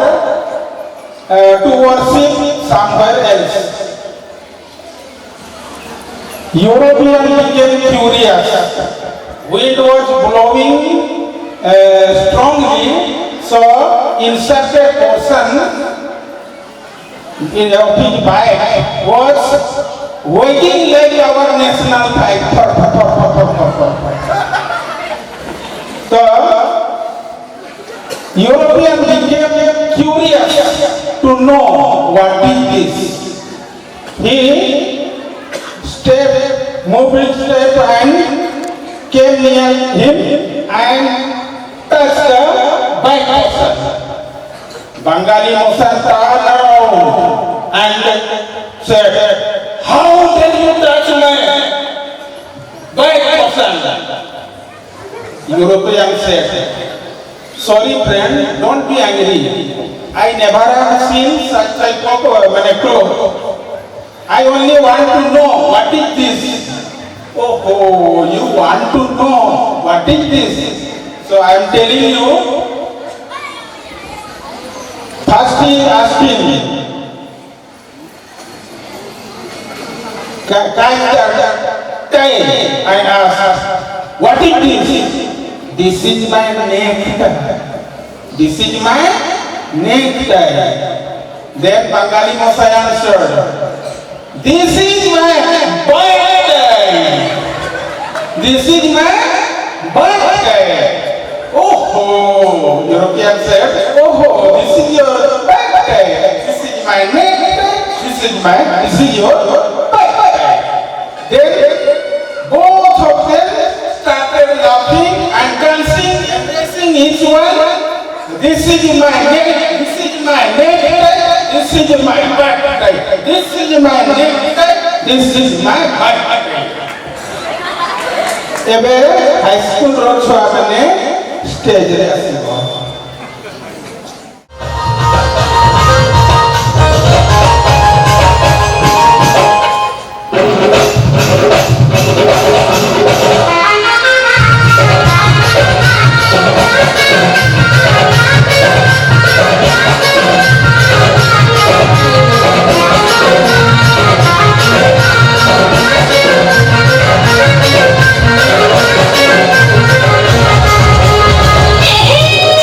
to worship somewhere else. European became curious. Wind was blowing strongly, so inside a portion of his bike was waiting like our national flag. So European became curious to know what is this. He moved his step and came near him and touched the bike person. Bengali Muslim turned around and said, "How can you touch my bike person?" European said, "Sorry friend, don't be angry. I never have seen such type of cloth. I only want to know what is this." Oh, you want to know what is this? So I am telling you. First he asked him, I asked, "What is this?" "This is my necktie. This is my necktie." Then Bengali Mosai answered, "This is my birthday. This is my birthday." Oh, European said, "Oh, this is your birthday. This is my necktie. This is your birthday." Then both of them started laughing and dancing, embracing each one. "This is my necktie. This is my necktie. This is my birthday. This is my necktie. This is my birthday." Ebe high school ro chua mane stage re asibo. Hey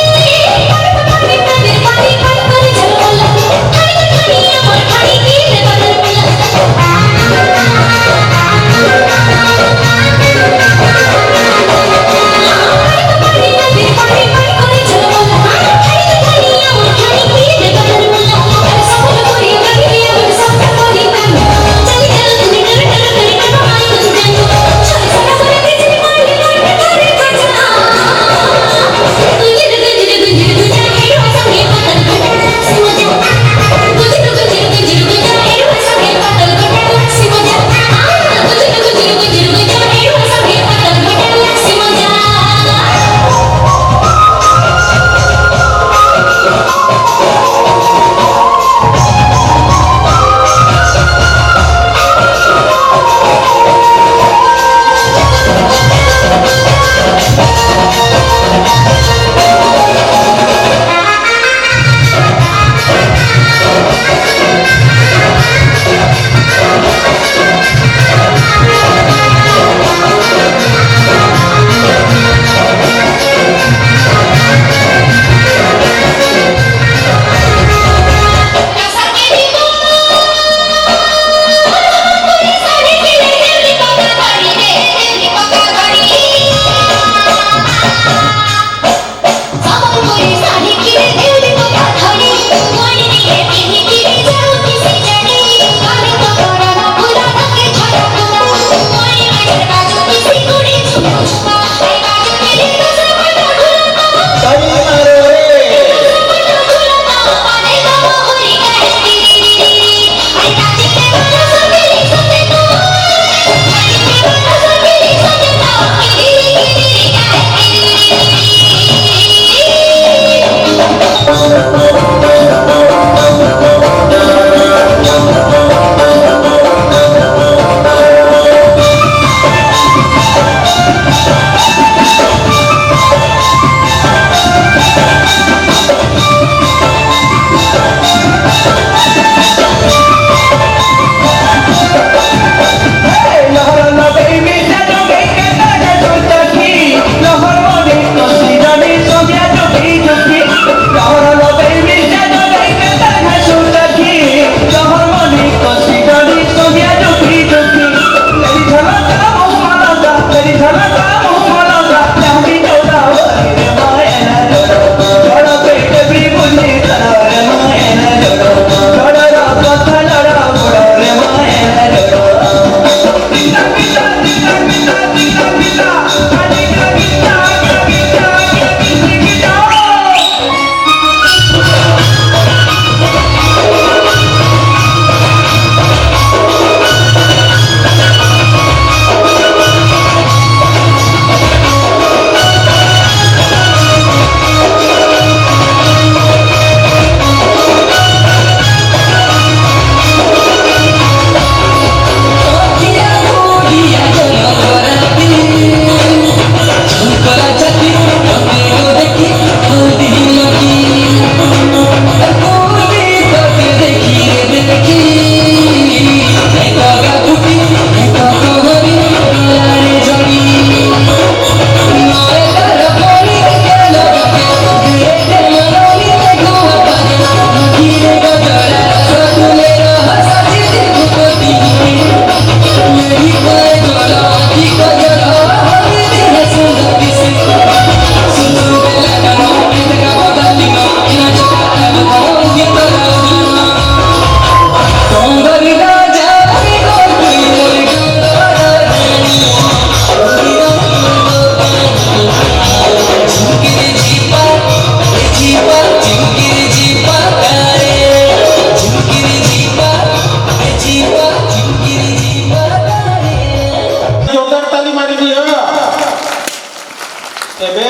ଏବେ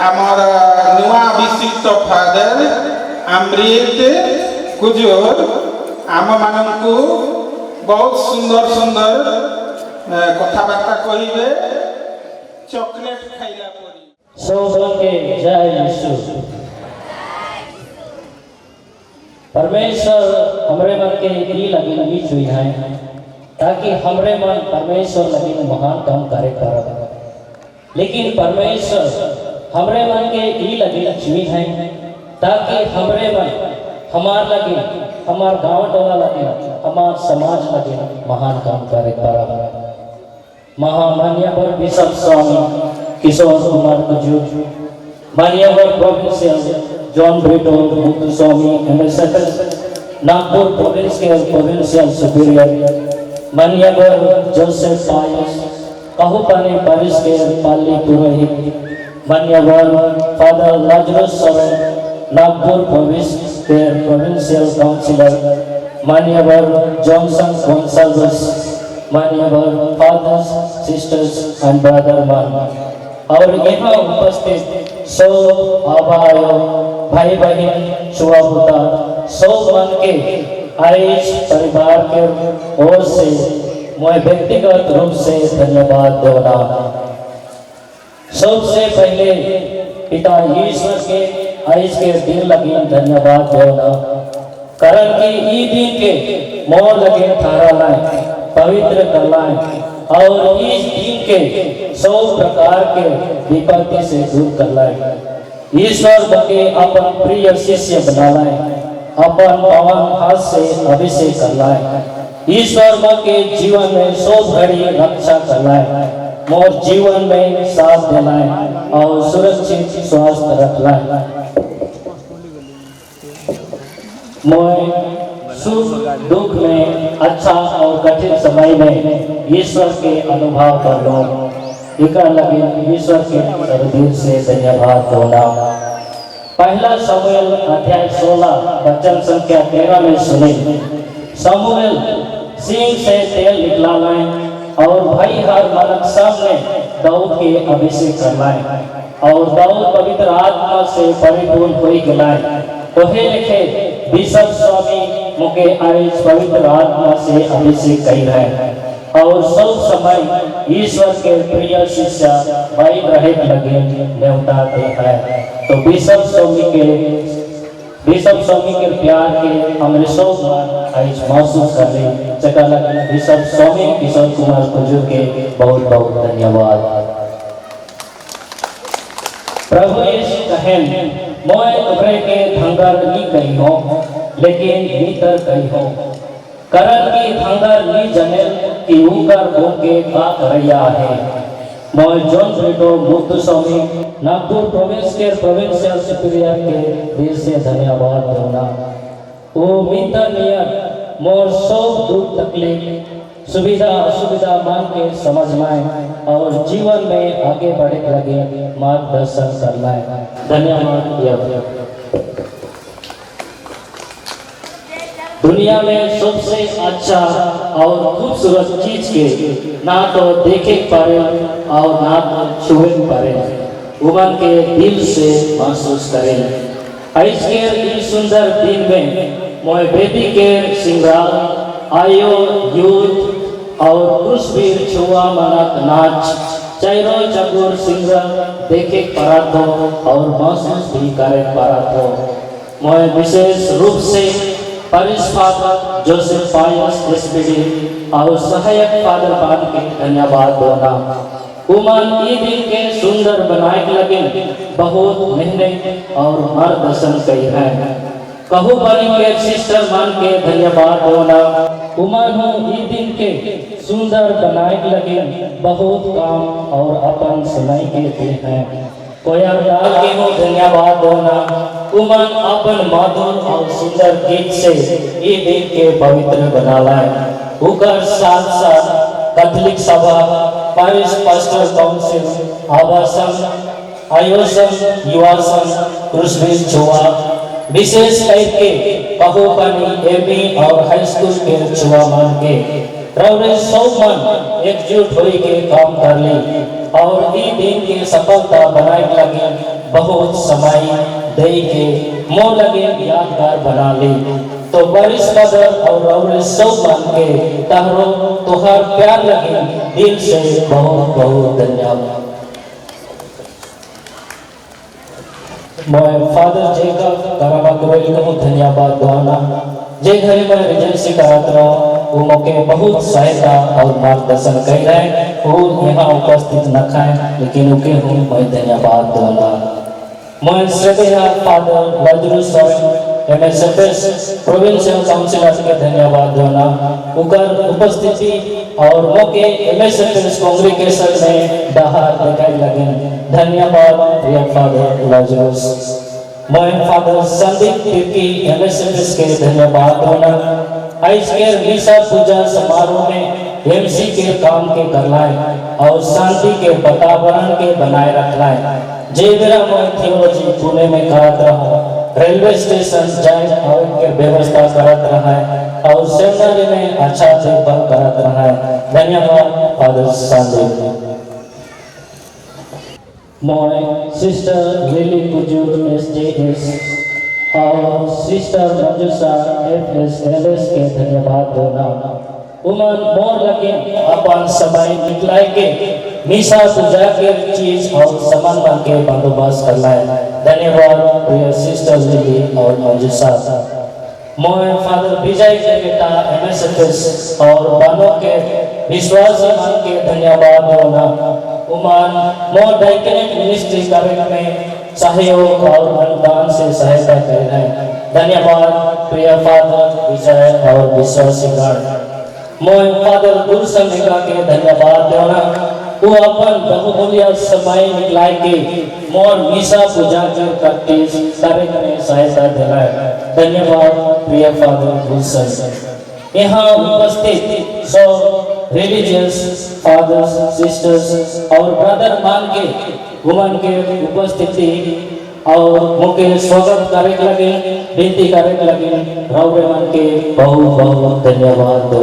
ଆମର ନୂଆ ବିଶିଷ୍ଟ father ଅମୃତ କୁଜୁର ଆମମାନଙ୍କୁ ବହୁତ ସୁନ୍ଦର ସୁନ୍ଦର କଥାବାର୍ତ୍ତା କହିବେ chocolate ଖାଇଲା ପରି। सोबन के जय यीशु। परमेश्वर हमरे मन के ई लगी बीच हुई है ताकि हमरे मन परमेश्वर लगी महान काम करे कर। लेकिन परमेश्वर हमरे मन के ई लगी छुई है ताकि हमरे मन हमार लगे हमार गांव टोला लगे हमार समाज लगे महान काम करे कर। महामान्यवर बिशप स्वामी किशोर कुमार कुजूर, मान्यवर प्रोविंशियल जॉन ब्रिटो मुक्तु स्वामी एमएसएफएस नागपुर प्रोविंस के प्रोविंशियल सुपीरियर, मान्यवर जोसेफ पायस काहुपानी पारिस के पाली पुरोहित, मान्यवर father Lazarus Soren Nagpur province के प्रोविंशियल काउंसिलर, मान्यवर जॉनसन गोंसाल्वस, मान्यवर फादर्स सिस्टर्स एंड ब्रदर मान और यहाँ उपस्थित सौ आबायो भाई बहन छुआ होता सौ मन के आइज परिवार के ओर से मैं व्यक्तिगत रूप से धन्यवाद देना। सबसे पहले पिता ईश्वर के आइज के दिन लगे धन्यवाद देना कारण कि ई दिन के मोर लगे थारा लाए पवित्र कर लाए और इस दिन के 100 प्रकार के विपत्ति से दूर कर लाए। ईश्वर बके अपन प्रिय शिष्य बना लाए, अपन पवन हाथ से अभिषेक कर लाए। ईश्वर बके जीवन में 100 घड़ी रक्षा कर लाए, मोर जीवन में साथ दिलाए और सुरक्षित स्वास्थ्य रख लाए। मैं सुख दुख में अच्छा और कठिन समय में ईश्वर के अनुभव कर लो इकर लगे ईश्वर के दिल से धन्यवाद देना। पहला शमूएल अध्याय 16 वचन संख्या 13 में सुने शमूएल सिंह से तेल निकला लाए और भाई हर मालक सामने दाऊद के अभिषेक कर लाए और दाऊद पवित्र आत्मा से परिपूर्ण हो गए। ओहे लिखे बिशप स्वामी मुके आइज पवित्र आत्मा से अभिषेक कही है और सब समय ईश्वर के प्रिय शिष्य भाई रहे लगे न्योताते हैं। तो बिशप स्वामी के प्यार के हमरे सब आइज महसूस कर ले चका लगे बिशप स्वामी किशोर कुमार कुजूर के बहुत बहुत धन्यवाद। प्रभु यीशु कहें मैं तुमरे के धंगर नी कही हो लेकिन भीतर कही हो कारण की धंगर नी जने कि ऊकर भूखे का करैया है। मैं जॉन ब्रिटो मुक्तु स्वामी नागपुर प्रोविंस के प्रोविंशियल सुपीरियर के दिल से धन्यवाद देना। ओ मित्र नियर मोर सब दुख तकलीफ सुविधा असुविधा मान के समझ में और जीवन में आगे बढ़े लगे मार्गदर्शन करना है। धन्यवाद। दुनिया में सबसे अच्छा और खूबसूरत चीज के ना तो देखे पारे और ना तो छुए पारे उमन के दिल से महसूस करें। आज के इस सुंदर दिन में मैं बेटी के सिंगार आयो यूथ और पुरुषवीर छुआ मनक नाच चैरो चकुर सिंगर देखे पड़ा तो और महसूस भी करे पड़ा तो मैं विशेष रूप से परिस फादर जोसेफ पायस एसपीडी और सहायक फादर पाद के धन्यवाद देना। उमन ई दिन के सुंदर बनाए लगे बहुत मेहनत और मार्गदर्शन कई है कहू बनी के सिस्टर मान के धन्यवाद देना। उमन हो ई दिन के सुंदर बनाए लगे बहुत काम और अपन सुनाई के दे हैं कोयर डाल के हो धन्यवाद देना। उमन अपन मधुर और सुंदर गीत से ई दिन के पवित्र बना लाए। उकर साथ साथ कैथोलिक सभा पारिश पास्टर काउंसिल आवासन आयोजन युवासन क्रूसवीर छुआ विशेष करके कहो बनी एमई और हाई स्कूल के छुआ मान के रौरे सौ मन एकजुट होई के काम कर ली और ई दिन के सफलता बनाए लगे बहुत समय दे के मोह लगे यादगार बना ली। तो बारिश कदर और रौरे सौ मन के तहरो तोहर प्यार लगे दिल से बहुत बहुत धन्यवाद। मैं फादर जेकब करामा गोयल को धन्यवाद दोना जे घरे में रिजेंसी करात रहा वो मौके बहुत सहायता और मार्गदर्शन कर रहे और यहाँ उपस्थित न खाए लेकिन उनके हूँ मैं धन्यवाद दूंगा। मैं श्रद्धेय फादर लाजरूस MSFS प्रोविंशियल काउंसिलर के धन्यवाद दूंगा उनकर उपस्थिति और मौके MSFS कांग्रेगेशन में दहार दिखाई लगे। धन्यवाद प्रिय फादर लाजरूस। मैं फादर संदीप तिर्की MSFS के धन्यवाद दूंगा आज के मिसा पूजा समारोह में MC के काम के करलाए और शांति के वातावरण के बनाए रखलाए। जे मेरा मैं थियोलॉजी पुणे में करत रहा रेलवे स्टेशन जाए और के व्यवस्था करत रहा है और सेमिनारी में अच्छा देखभाल करत रहा है। धन्यवाद फादर संदीप। मैं सिस्टर लिली कुजूर SJS और सिस्टर मंजूषा FSLS के धन्यवाद देना। उमन मोर लगे अपन समय निकलाए के मिसा पूजा के चीज और सामान बन के बंदोबस्त कर लाए। धन्यवाद प्रिय सिस्टर लिली और मंजूषा। मैं फादर विजय के बेटा MSFS और बानो के विश्वास मान के धन्यवाद देना। उमन मोर डाइकेनिक मिनिस्ट्री कार्य में सहयोग और अनुदान से सहायता कर रहे हैं। धन्यवाद प्रिय फादर विजय और विश्वासीगण। मैं फादर गुलशन निका के धन्यवाद देना वो अपन बहुमूल्य समय निकलाए के मोर मिसा पूजा के कार्य में सहायता दे रहा है। धन्यवाद प्रिय फादर गुलशन। यहाँ उपस्थित सब रिलीजियस फादर्स सिस्टर्स और ब्रदर मान के वुमन के उपस्थिति और मुख्य स्वागत कार्य लगे विनती कार्य लगे रौरे मन के बहुत बहुत धन्यवाद दो।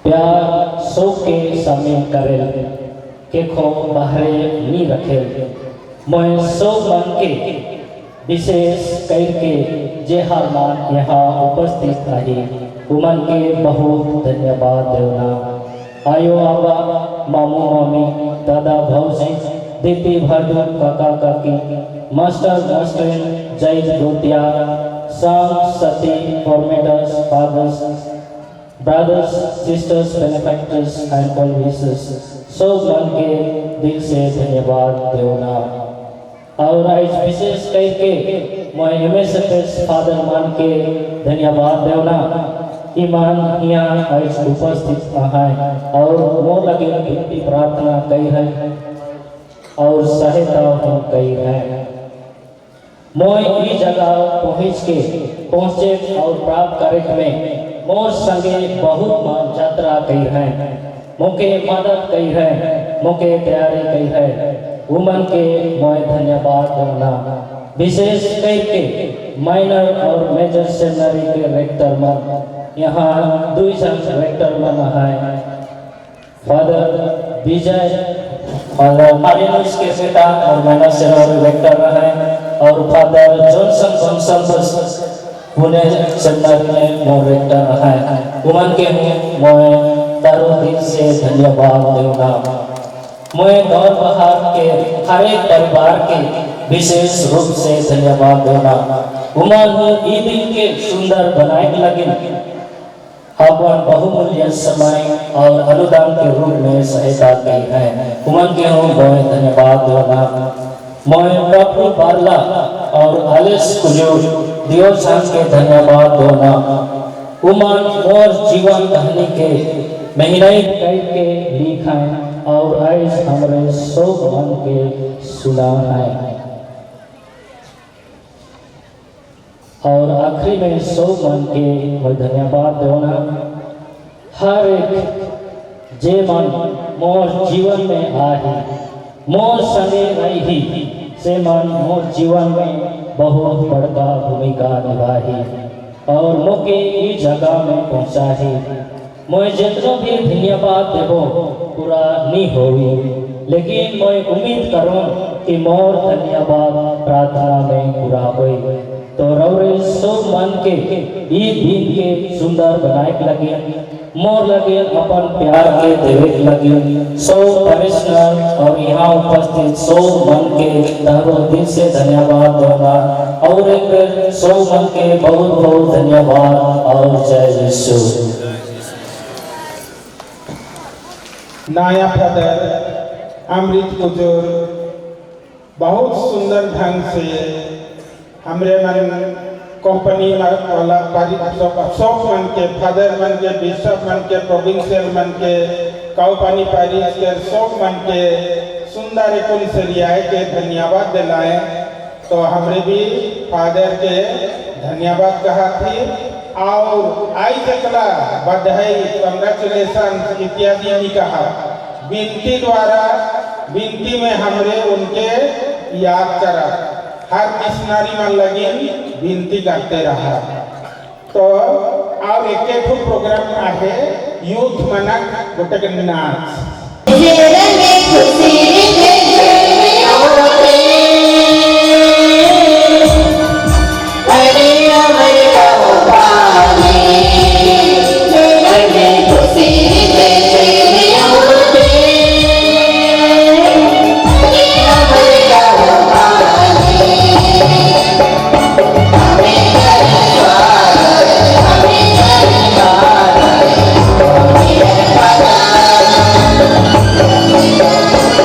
प्यार सो के शामिल करे के खो बाहरे नहीं रखे मैं सो मन के विशेष करके जे हर मान यहाँ उपस्थित रही वुमन के बहुत धन्यवाद देना। आयो आबा मामू मामी दादा भाऊजी दीदी भाडू काका काकी मास्टर मास्टर जय दोतिया सांग सती formators fathers brothers sisters benefactors and all wishes सब मन के दिल से धन्यवाद देना। और आज विशेष करके मैं MSFS फादर मान के धन्यवाद देना। ईमान यहाँ आज उपस्थित है और वो लगे विनती प्रार्थना कही है और सहायता हम कही है। मैं ये जगह पहुँचे और प्राप्त कार्यक्रम में मोर संगे बहुत मान यात्रा कही है मुके मदद कही है मुके तैयारी कही है वुमन के मैं धन्यवाद देना। विशेष करके माइनर और मेजर सेमिनरी के रेक्टर मन यहाँ 2 जन रेक्टर मन है फादर विजय और मारिनस के बेटा और माइनर सेमिनरी रेक्टर है और फादर जॉनसन कॉन्सल्टस पुणे सेमिनरी में मोर रेक्टर है। वुमन के मैं तारो दिल से धन्यवाद देना। मैं गौर बहार के हर एक परिवार के विशेष रूप से धन्यवाद देना। वुमन ई दिन के सुंदर बनाए लगे अपन बहुमूल्य समय और अनुदान के रूप में सहायता की है। वुमन के मैं धन्यवाद देना। मैं डॉक्टर बारला और आलिस कुजूर दियो सांस के धन्यवाद देना। वुमन मोर जीवन कहानी के मेहनत करके लिखा है और आज हमारे सब मन के सुना है। और आखिरी में सब मन के मैं धन्यवाद देना। हर एक जे मन मोर जीवन में आए मोर संगे रही से मन मोर जीवन में बहुत बड़ा भूमिका निभाई और मोके इस जगह में पहुँचाही। मैं जितना भी धन्यवाद देबो पूरा नहीं होगी, लेकिन मैं उम्मीद करूं कि मोर धन्यवाद प्रार्थना में पूरा होई। तो रौरे सब मन के ई दिन के सुंदर बनाए लगे, मोर लगे अपन प्यार के देवे लगे। सो परिश्रम और यहाँ उपस्थित सो मन के तहरो दिल से धन्यवाद दूंगा और एक बार सो मन के बहुत बहुत धन्यवाद और जय यीशु। नाया फादर अमृत कुजूर बहुत सुंदर ढंग से हमरे मन कंपनी वाला सब मन के फादर मन के बिशप मन के प्रोविंशियल मन के काउपानी पारिश के सब मन के सुंदर एक सरियाए के धन्यवाद दिलाए। तो हमरे भी फादर के धन्यवाद कहा थी और आई तकला बधाई कंग्रेचुलेशन इत्यादि नहीं कहा। विनती द्वारा विनती में हमरे उनके याद करा, हर मिशनरी में लगी विनती करते रहा। तो अब एक प्रोग्राम आहे यूथ मनक गोटे नाच Thank you.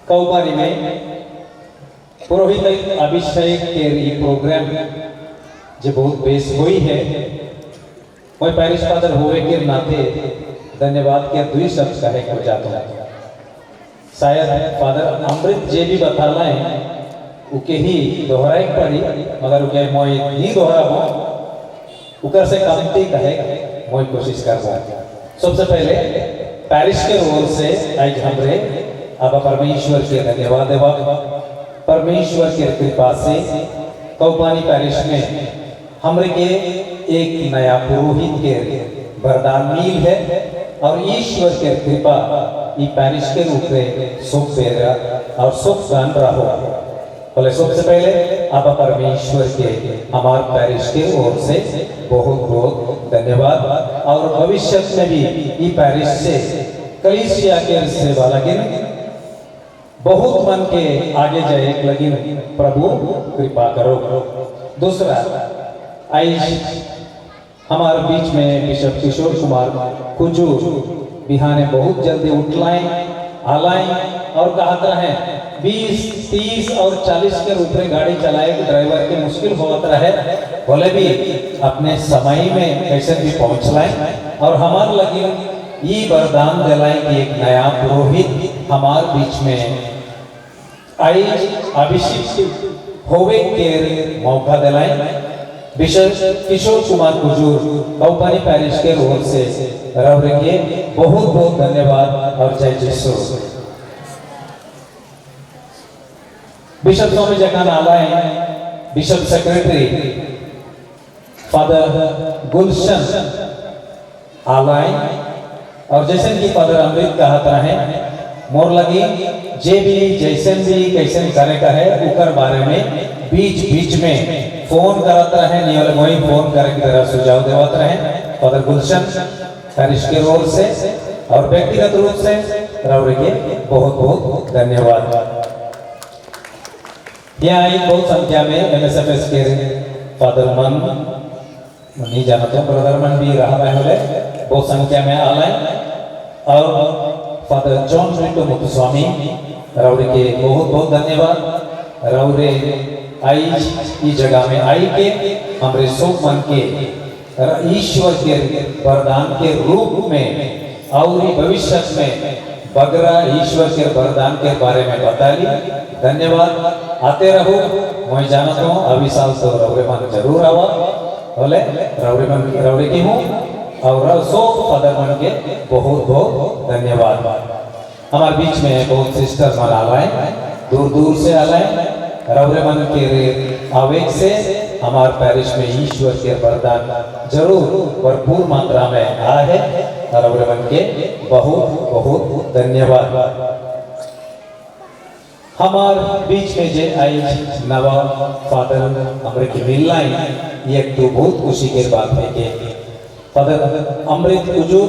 कौपारी में पुरोहित अभिषेक के ये प्रोग्राम जो बहुत बेस हुई है मैं पैरिश फादर होवे के नाते धन्यवाद के दुई शब्द कहे को जाता हूँ। शायद फादर अमृत जे भी बताला है उके ही दोहराए पड़ी मगर उके मोय नहीं दोहराबो उकर से कमती कहे मोय कोशिश करबो। सबसे पहले पैरिश के ओर से आज हमरे अब परमेश्वर के धन्यवाद देवा। परमेश्वर की कृपा से कौपानी पैरिश में हमरे के एक नया पुरोहित के वरदान मिल है और ईश्वर के कृपा ई पैरिश के रूप में सुख बेरा और सुख गान रहो। बोले सबसे पहले आप परमेश्वर के हमारे पैरिश के ओर से बहुत बहुत धन्यवाद और भविष्य में भी ई पैरिश से कलीसिया के सेवा लगिन बहुत मन के आगे जाए लगिन प्रभु कृपा करो। दूसरा आज हमारे बीच में बिशप किशोर कुमार कुजू बिहाने बहुत जल्दी उठलाएं आलाएं और कहता है 20, 30 और 40 के ऊपर गाड़ी चलाए ड्राइवर के मुश्किल होता है बोले भी अपने समय में कैसे भी पहुंच लाए और हमारे लगी ये वरदान दिलाए कि एक नया पुरोहित हमारे बीच में आई अभिषेक होवे के मौका दिलाए। बिशप किशोर कुमार कुजूर कौपानी पैरिश के ओर से रवरे के बहुत बहुत धन्यवाद और जय यीशु। बिशप स्वामी जगन आलाए बिशप सेक्रेटरी फादर गुलशन आलाए और जैसे कि फादर अमृत कहता है मोर लगी जे भी जैसन भी कैसन करे का है उकर बारे में बीच बीच में फोन करत रहे नहीं वाले वही फोन करे की तरह सुझाव देवत रहे फादर गुलशन पैरिश के ओर से और व्यक्तिगत रूप से रवरे के बहुत बहुत धन्यवाद। यहाँ एक बहुत संख्या में MSFS के फादर मन नहीं जाना तो ब्रदर मन भी रहा है बहुत संख्या में आलाए और फादर जॉन रिटो मुथुस्वामी रवरे के बहुत बहुत धन्यवाद। रवरे आई इस जगह में आई के हमारे सब मन के ईश्वर के वरदान के रूप में और भविष्य में बगरा ईश्वर के वरदान के बारे में बता ली। धन्यवाद आते रहो मैं जानता हूँ अभी साल तो रवरे मन जरूर आवा बोले रवरे की हूँ और सो फादर मन के बहुत बहुत धन्यवाद। हमारे बीच में बहुत सिस्टर मन आलाए दूर दूर से आलाए रवरे मन के आवेग से हमारे पैरिश में ईश्वर के वरदान जरूर भरपूर मात्रा में आया है रवरे मन के बहुत बहुत धन्यवाद। हमारे बीच में जे आई नवा फादर हमारे की मिलनाई ये तो बहुत खुशी की बात है कि फादर अमृत कुजू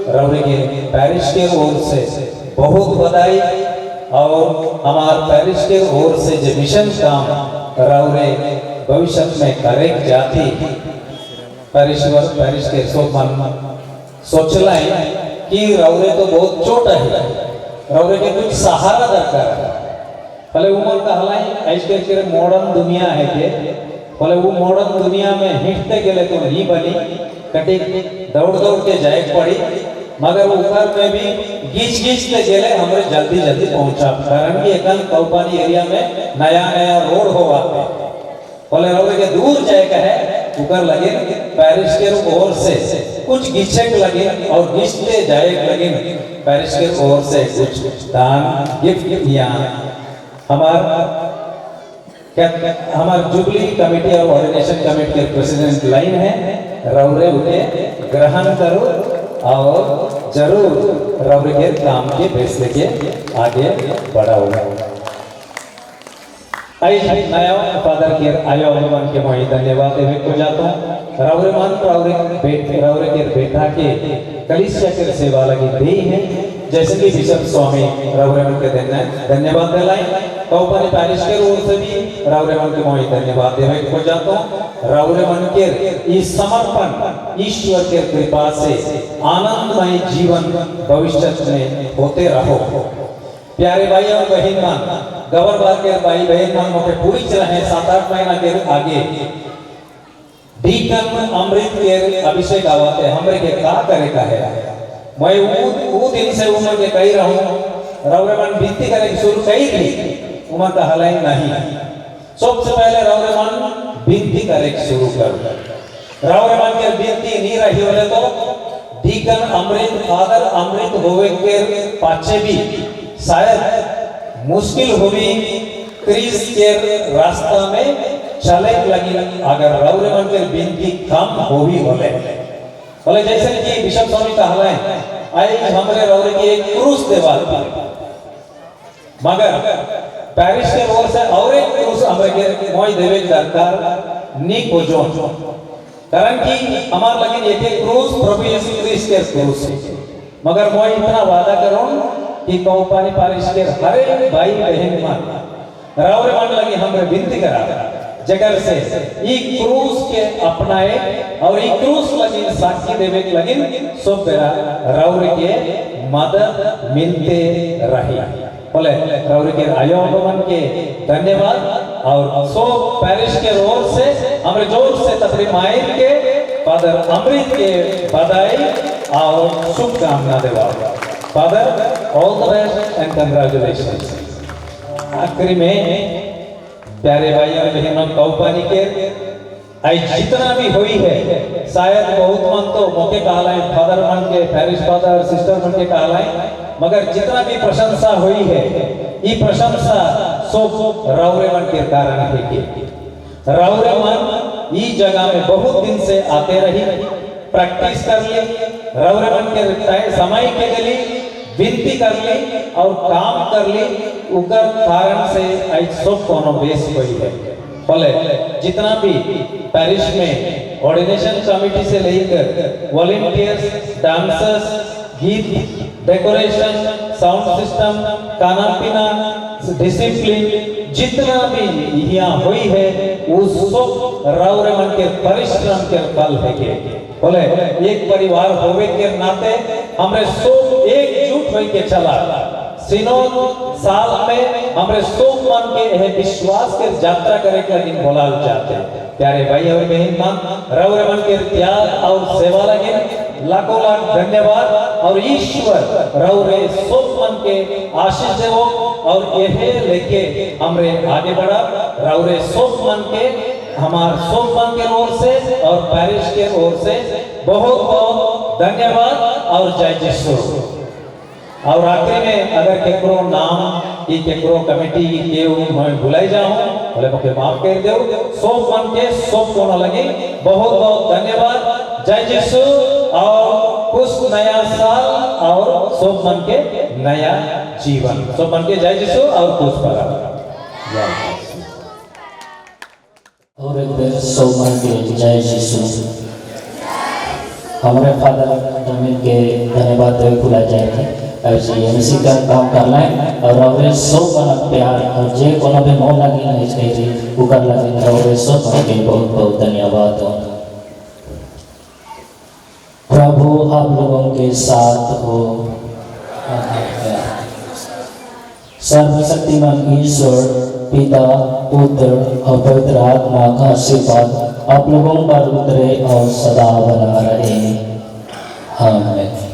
रवरे के पैरिश के ओर से बहुत बधाई और हमारे पैरिश के ओर से जो मिशन काम रवरे भविष्य में करे जाती पैरिश के सोचलाए कि रवरे तो बहुत छोटा है रवरे के कुछ सहारा दरकार है भले उम्र का हलाई आज के मॉडर्न दुनिया है के भले वो मॉडर्न दुनिया में हिटते गए तो नहीं बनी कटी दौड़ दौड़ के जाए पड़ी मगर ऊपर में भी गीच गीच के गेले हमारे जल्दी जल्दी पहुंचा कारण कि एकन कौपानी एरिया में नया नया रोड होगा बोले रवरे के दूर जाए का है ऊपर लगे पैरिश के ओर से कुछ गीचे लगे और गीचते जाए लगे पैरिश के ओर से कुछ दान गिफ्ट दिया। हमार जुबली कमेटी और ऑर्डिनेशन कमेटी के प्रेसिडेंट लाइन है रवरे उन्हें ग्रहण करो और जरूर रवरे के काम के फैसले के आगे बढ़ाओ। आज नया फादर के आयो मन के मैं धन्यवाद देवे को जाता हूँ रवरे मन रवरे के बेटा के कलीसिया के सेवा लगी दी है जैसे कि बिशप स्वामी रवरे मन के धन्यवाद दिलाए कौपानी पैरिश के ओर से भी रवरे मन के मैं धन्यवाद देवे को जाता हूँ। रवरे मन के इस समर्पण ईश्वर के कृपा से आनंदमय जीवन भविष्य में होते रहो। प्यारे भाई और बहन मान गवर्नर के भाई बहन मान मोके पूरी रहे 7-8 महीना के आगे डीकन अमृत के अभिषेक आवाते हमरे के का करे का है मैं वो दिन से उम्र के कही रहूं रौरे मन विनती करे शुरू कही थी उम्र का हलाई नहीं सबसे पहले रौरे मन विनती करे शुरू कर रौरे मन के विनती नहीं रही बोले तो डीकन अमृत फादर अमृत होवे के पाछे भी शायद मुश्किल होगी क्रिस के रास्ता में चले लगी अगर रौरे मन के विनती कम होगी बोले जैसे कि बिशप स्वामी कहला है आई हमरे रौरे की एक क्रूस देवा मगर पेरिस के ओर से और एक क्रूस हमरे के मोय देवे दरकार नी को जो कारण कि हमार लगिन एक एक क्रूस प्रभु यीशु क्रिस्ट के क्रूस मगर मोय इतना वादा करूं कि कौपानी पारिश के हरे भाई बहन मान रौरे मन लगी हमरे विनती करा जगर से ई क्रूस के अपनाए और ई क्रूस लगी साक्षी देवे के लगी सब बेरा रौरे के मदद मिलते रही बोले रौरे के आयोगमन के धन्यवाद और सो पेरिश के रोल से हमरे जोर से तपरी माइल के फादर अमृत के बधाई और शुभकामना देवा father all the best and congratulations आखिरी में प्यारे भाई और बहनों कौपानी के आई जितना भी हुई है शायद बहुत मन तो मौके कहलाए फादर मन के पेरिश फादर सिस्टर मन के कहलाए मगर जितना भी प्रशंसा हुई है ये प्रशंसा सब रौरे मन के कारण है कि रौरे मन ये जगह में बहुत दिन से आते रही प्रैक्टिस कर ली रौरे मन के समय के लिए विनती कर ली और काम कर ली उकर कारण से आज सब कोनो बेस हुई है बोले जितना भी पेरिश में ऑर्डिनेशन कमेटी से लेकर वॉलंटियर्स डांसर्स गीत डेकोरेशन साउंड सिस्टम खाना पीना डिसिप्लिन जितना भी यहाँ हुई है वो सब रौरे मन के परिश्रम के फल है के बोले एक परिवार होवे के नाते हमरे सब एकजुट होके चला सिनोद साल में हमरे सब मन के यह विश्वास के यात्रा करे के लगी बोलाल जाते प्यारे भाई और बहन मान रौरे मन के त्याग और सेवा लगे लाखों लाख धन्यवाद और ईश्वर रौरे सब मन के आशीष देवो और यह लेके हमरे आगे बढ़ा रौरे सब मन के हमार सब मन के ओर से और पेरिश के ओर से बहुत बहुत धन्यवाद और जय यीशु और आखिरी में अगर केकरो नाम की केकरो कमेटी के मैं भुलाई जाऊं बोले मुझे माफ कर दो सब मन के सब कोना लगे बहुत बहुत धन्यवाद जय यीशु और कुछ नया साल और सब मन के नया जीवन सब मन के जय यीशु और कुछ परा और एक बार सब मन के जय यीशु हमारे फादर जमीन के धन्यवाद देवे भुला जाए ऐसे एमसी का काम करना है और हमारे सब मन प्यार और जे कोनो भी मोह लगी नहीं चाहिए वो कर लगे और सब मन के बहुत बहुत धन्यवाद प्रभु आप लोगों के साथ हो सर्वशक्तिमान ईश्वर पिता पुत्र और पवित्र आत्मा का आशीर्वाद आप लोगों पर उतरे और सदा बना रहे आमीन।